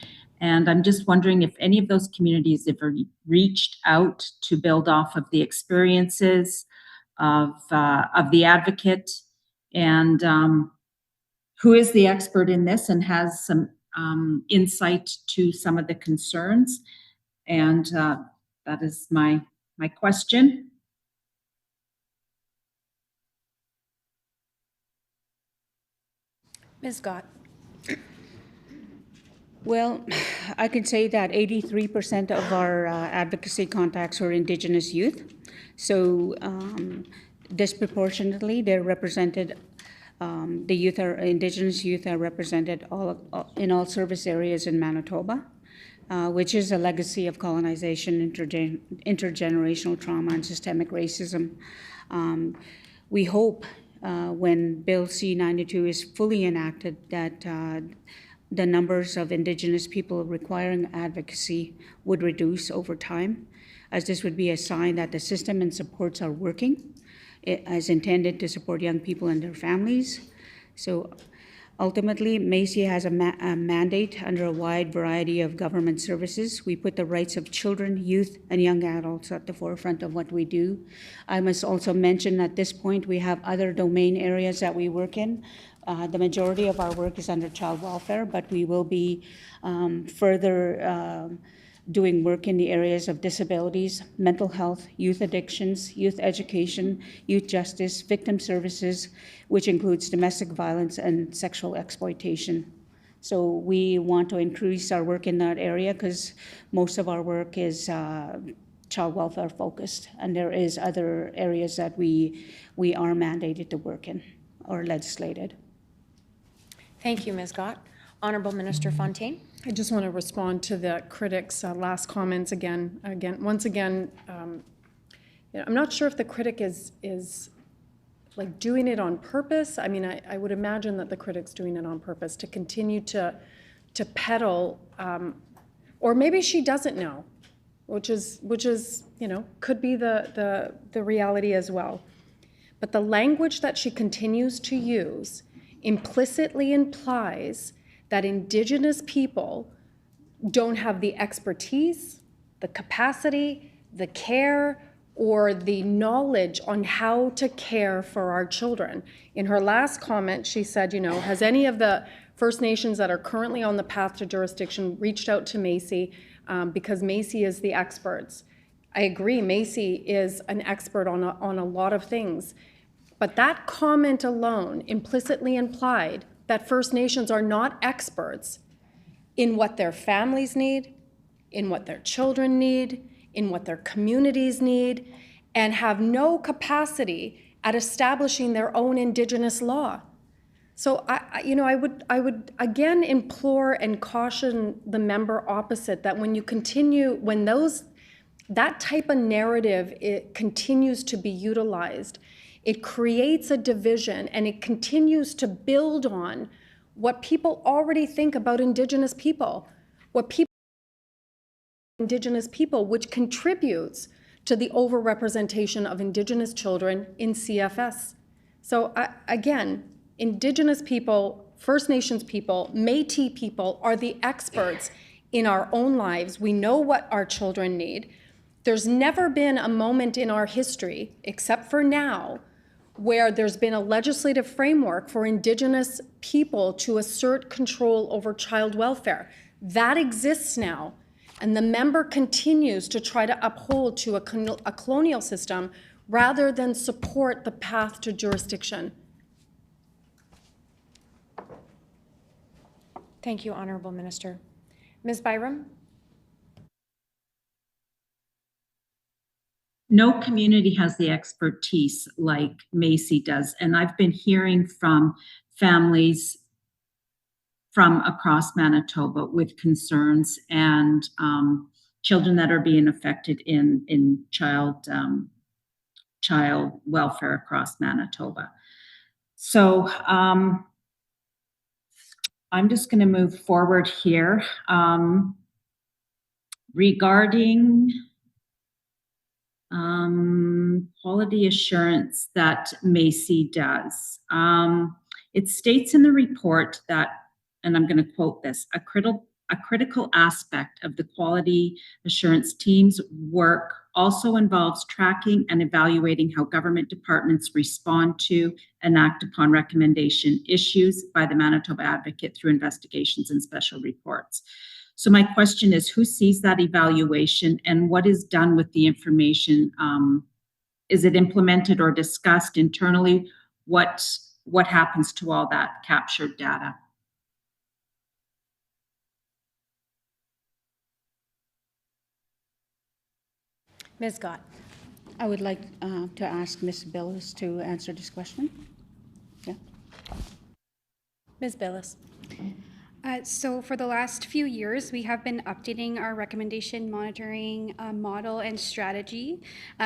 And I'm just wondering if any of those communities have reached out to build off of the experiences of the advocate, and who is the expert in this and has some insight to some of the concerns. And that is my question. Ms. Gott? Well, I can say that 83% of our advocacy contacts are Indigenous youth. So disproportionately, they're represented, Indigenous youth are represented in all service areas in Manitoba, which is a legacy of colonization, intergenerational trauma, and systemic racism. We hope when Bill C-92 is fully enacted that the numbers of Indigenous people requiring advocacy would reduce over time, as this would be a sign that the system and supports are working as intended to support young people and their families. So ultimately, Macy has a mandate under a wide variety of government services. We put the rights of children, youth, and young adults at the forefront of what we do. I must also mention at this point, we have other domain areas that we work in. The majority of our work is under child welfare, but we will be further doing work in the areas of disabilities, mental health, youth addictions, youth education, youth justice, victim services, which includes domestic violence and sexual exploitation. So we want to increase our work in that area because most of our work is child welfare focused, and there is other areas that we are mandated to work in or legislated. Thank you, Ms. Gott. Honorable Minister Fontaine? I just want to respond to the critic's last comments again. Once again, I'm not sure if the critic is like doing it on purpose. I mean, I would imagine that the critic's doing it on purpose to continue to peddle, or maybe she doesn't know, which is could be the reality as well. But the language that she continues to use implicitly implies that Indigenous people don't have the expertise, the capacity, the care, or the knowledge on how to care for our children. In her last comment, she said, has any of the First Nations that are currently on the path to jurisdiction reached out to Macy because Macy is the experts? I agree, Macy is an expert on a lot of things. But that comment alone implicitly implied that First Nations are not experts in what their families need, in what their children need, in what their communities need, and have no capacity at establishing their own Indigenous law. So I would again implore and caution the member opposite that when that type of narrative continues to be utilized, it creates a division and it continues to build on what people already think about Indigenous people, which contributes to the overrepresentation of Indigenous children in CFS. So again, Indigenous people, First Nations people, Métis people are the experts in our own lives. We know what our children need. There's never been a moment in our history, except for now, where there's been a legislative framework for Indigenous people to assert control over child welfare. That exists now, and the member continues to try to uphold to a colonial system rather than support the path to jurisdiction. Thank you, Honorable Minister. Ms. Byram? no community has the expertise like Macy does. And I've been hearing from families from across Manitoba with concerns and children that are being affected in child welfare across Manitoba. So I'm just going to move forward here. Regarding quality assurance that Macy does. It states in the report that, and I'm going to quote this, a critical aspect of the quality assurance team's work also involves tracking and evaluating how government departments respond to and act upon recommendation issues by the Manitoba Advocate through investigations and special reports. So my question is, who sees that evaluation and what is done with the information? Is it implemented or discussed internally? What happens to all that captured data? Ms. Scott. I would like to ask Ms. Billis to answer this question. Yeah. Ms. Billis. So for the last few years, we have been updating our recommendation monitoring model and strategy.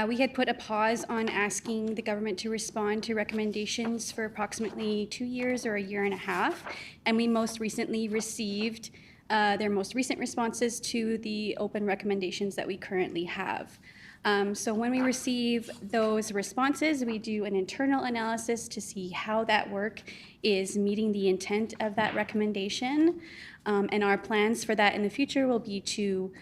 We had put a pause on asking the government to respond to recommendations for approximately 2 years or a year and a half, and we most recently received their most recent responses to the open recommendations that we currently have. So when we receive those responses, we do an internal analysis to see how that work is meeting the intent of that recommendation. And our plans for that in the future will be to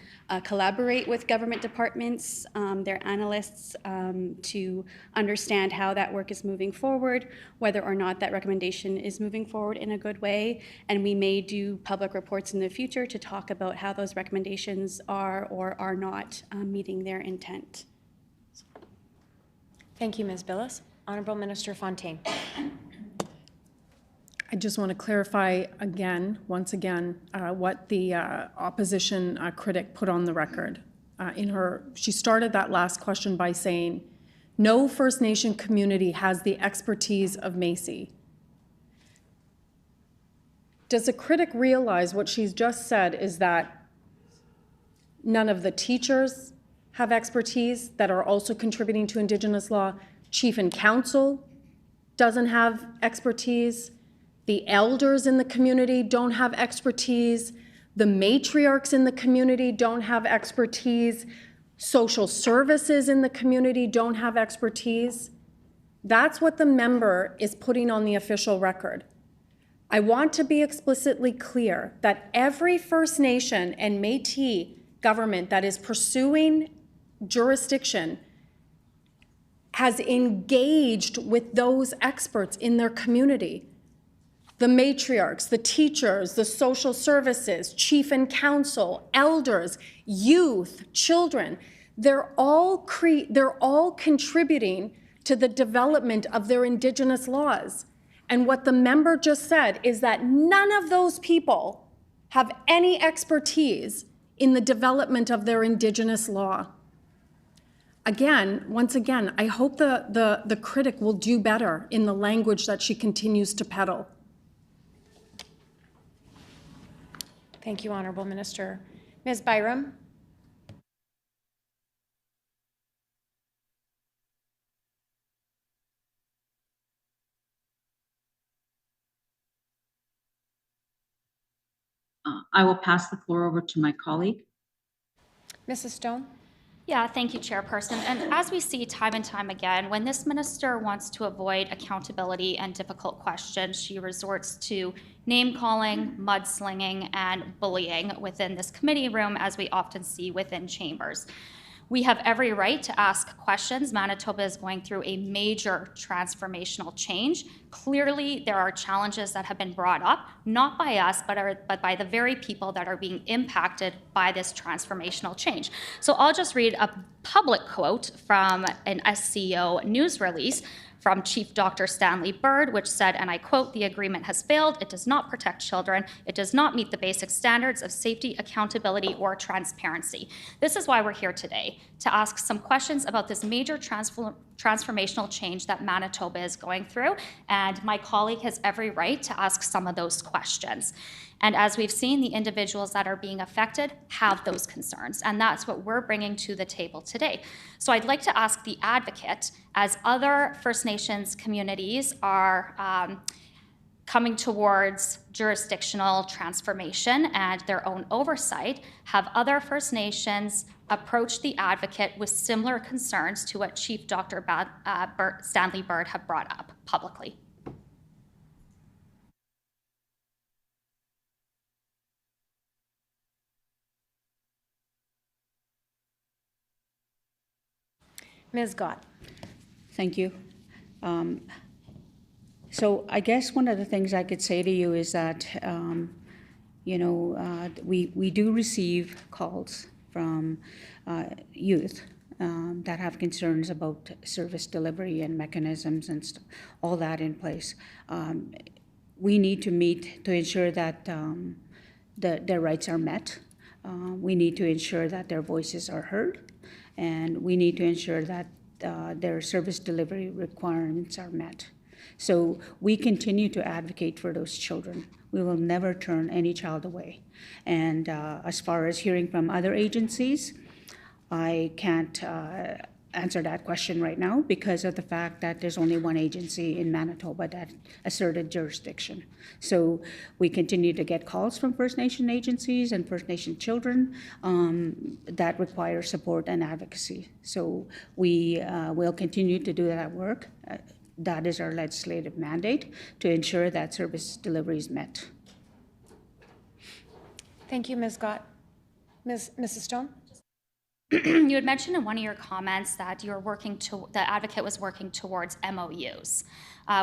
collaborate with government departments, their analysts, to understand how that work is moving forward, whether or not that recommendation is moving forward in a good way. And we may do public reports in the future to talk about how those recommendations are or are not meeting their intent. Thank you, Ms. Billis. Honourable Minister Fontaine. I just want to clarify again, once again, what the opposition critic put on the record. She started that last question by saying, no First Nation community has the expertise of Macy. Does the critic realize what she's just said is that none of the teachers have expertise that are also contributing to Indigenous law? Chief and council doesn't have expertise. The elders in the community don't have expertise. The matriarchs in the community don't have expertise. Social services in the community don't have expertise. That's what the member is putting on the official record. I want to be explicitly clear that every First Nation and Métis government that is pursuing jurisdiction has engaged with those experts in their community. The matriarchs, the teachers, the social services, chief and council, elders, youth, children, they're all contributing to the development of their Indigenous laws. And what the member just said is that none of those people have any expertise in the development of their Indigenous law. Again, once again, I hope the critic will do better in the language that she continues to peddle. Thank you, Honourable Minister. Ms. Byram. I will pass the floor over to my colleague. Mrs. Stone. Yeah, thank you, Chairperson. And as we see time and time again, when this minister wants to avoid accountability and difficult questions, she resorts to name-calling, mudslinging, and bullying within this committee room, as we often see within chambers. We have every right to ask questions. Manitoba is going through a major transformational change. Clearly, there are challenges that have been brought up, not by us, but by the very people that are being impacted by this transformational change. So I'll just read a public quote from an SCO news release from Chief Dr. Stanley Bird, which said, and I quote, "The agreement has failed. It does not protect children. It does not meet the basic standards of safety, accountability, or transparency." This is why we're here today. to ask some questions about this major transformational change that Manitoba is going through, and my colleague has every right to ask some of those questions. And as we've seen, the individuals that are being affected have those concerns, and that's what we're bringing to the table today. So I'd like to ask the advocate, as other First Nations communities are coming towards jurisdictional transformation and their own oversight, have other First Nations approached the advocate with similar concerns to what Chief Dr. Stanley Bird have brought up publicly? Ms. Gott. Thank you. So I guess one of the things I could say to you is that, we do receive calls from youth that have concerns about service delivery and mechanisms and all that in place. We need to meet to ensure that their rights are met. We need to ensure that their voices are heard, and we need to ensure that their service delivery requirements are met. So we continue to advocate for those children. We will never turn any child away. And as far as hearing from other agencies, I can't answer that question right now because of the fact that there's only one agency in Manitoba that asserted jurisdiction. So we continue to get calls from First Nation agencies and First Nation children that require support and advocacy. So we will continue to do that work. That is our legislative mandate, to ensure that service delivery is met. Thank you, Ms. Gott. Mrs. Stone? You had mentioned in one of your comments that the advocate was working towards MOUs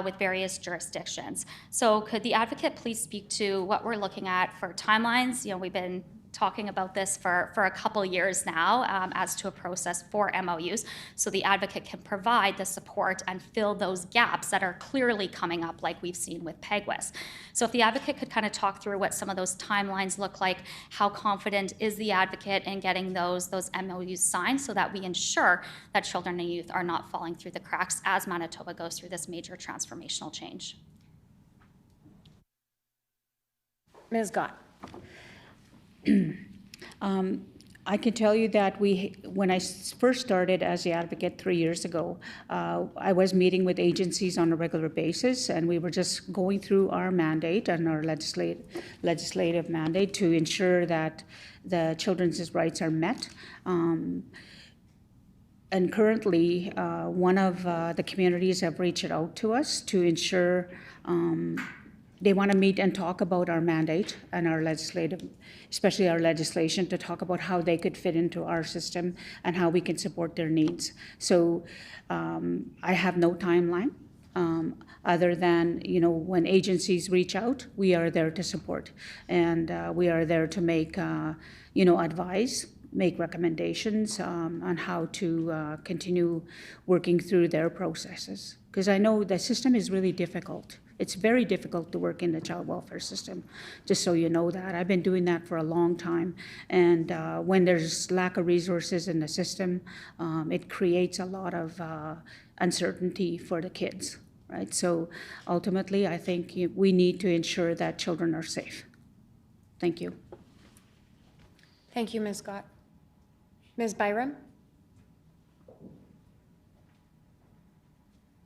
with various jurisdictions. So could the advocate please speak to what we're looking at for timelines? We've been talking about this for a couple years now as to a process for MOUs, so the advocate can provide the support and fill those gaps that are clearly coming up, like we've seen with PEGWIS. So if the advocate could kind of talk through what some of those timelines look like, how confident is the advocate in getting those MOUs signed so that we ensure that children and youth are not falling through the cracks as Manitoba goes through this major transformational change. Ms. Gott. I can tell you that when I first started as the advocate 3 years ago, I was meeting with agencies on a regular basis, and we were just going through our mandate and our legislative mandate to ensure that the children's rights are met. And currently, one of the communities have reached out to us to ensure they want to meet and talk about our mandate and our legislative, especially our legislation, to talk about how they could fit into our system and how we can support their needs. So I have no timeline other than, when agencies reach out, we are there to support. And we are there to make, advise, make recommendations on how to continue working through their processes. Because I know the system is really difficult. It's very difficult to work in the child welfare system, just so you know that. I've been doing that for a long time. And when there's lack of resources in the system, it creates a lot of uncertainty for the kids, right? So ultimately, I think we need to ensure that children are safe. Thank you. Thank you, Ms. Gott. Ms. Byram?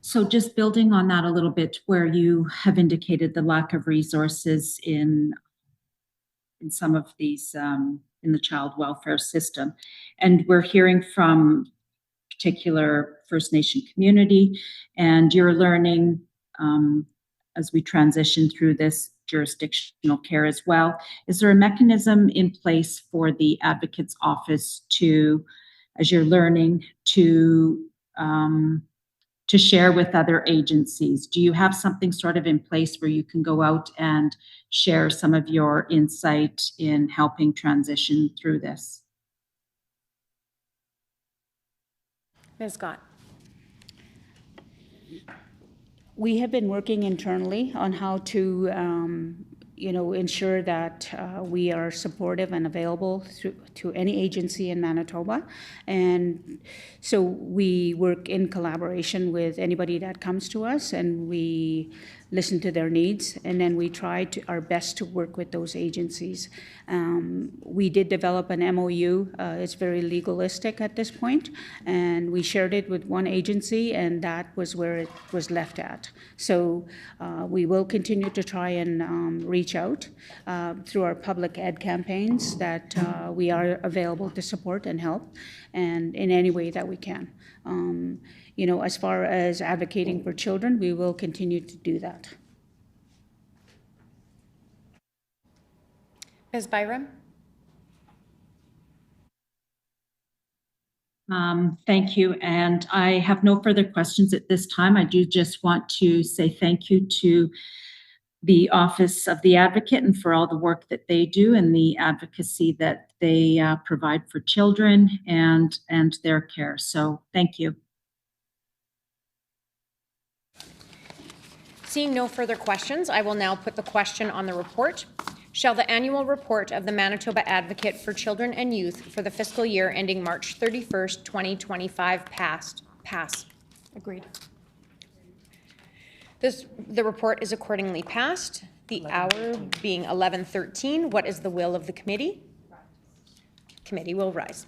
So just building on that a little bit, where you have indicated the lack of resources in some of these, in the child welfare system. And we're hearing from particular First Nation community, and you're learning as we transition through this jurisdictional care as well. Is there a mechanism in place for the advocate's office to, as you're learning, to share with other agencies? Do you have something sort of in place where you can go out and share some of your insight in helping transition through this? Ms. Gott. We have been working internally on how to, ensure that we are supportive and available to any agency in Manitoba. And so we work in collaboration with anybody that comes to us, and we listen to their needs, and then we try our best to work with those agencies. We did develop an MOU. It's very legalistic at this point, and we shared it with one agency, and that was where it was left at. So we will continue to try and reach out through our public ed campaigns that we are available to support and help, and in any way that we can. As far as advocating for children, we will continue to do that. Ms. Byram? Thank you, and I have no further questions at this time. I do just want to say thank you to the Office of the Advocate and for all the work that they do and the advocacy that they provide for children and their care. So thank you. Seeing no further questions, I will now put the question on the report. Shall the annual report of the Manitoba Advocate for Children and Youth for the fiscal year ending March 31st, 2025 pass? Agreed. The report is accordingly passed. The hour being 11:13, what is the will of the committee? Committee will rise.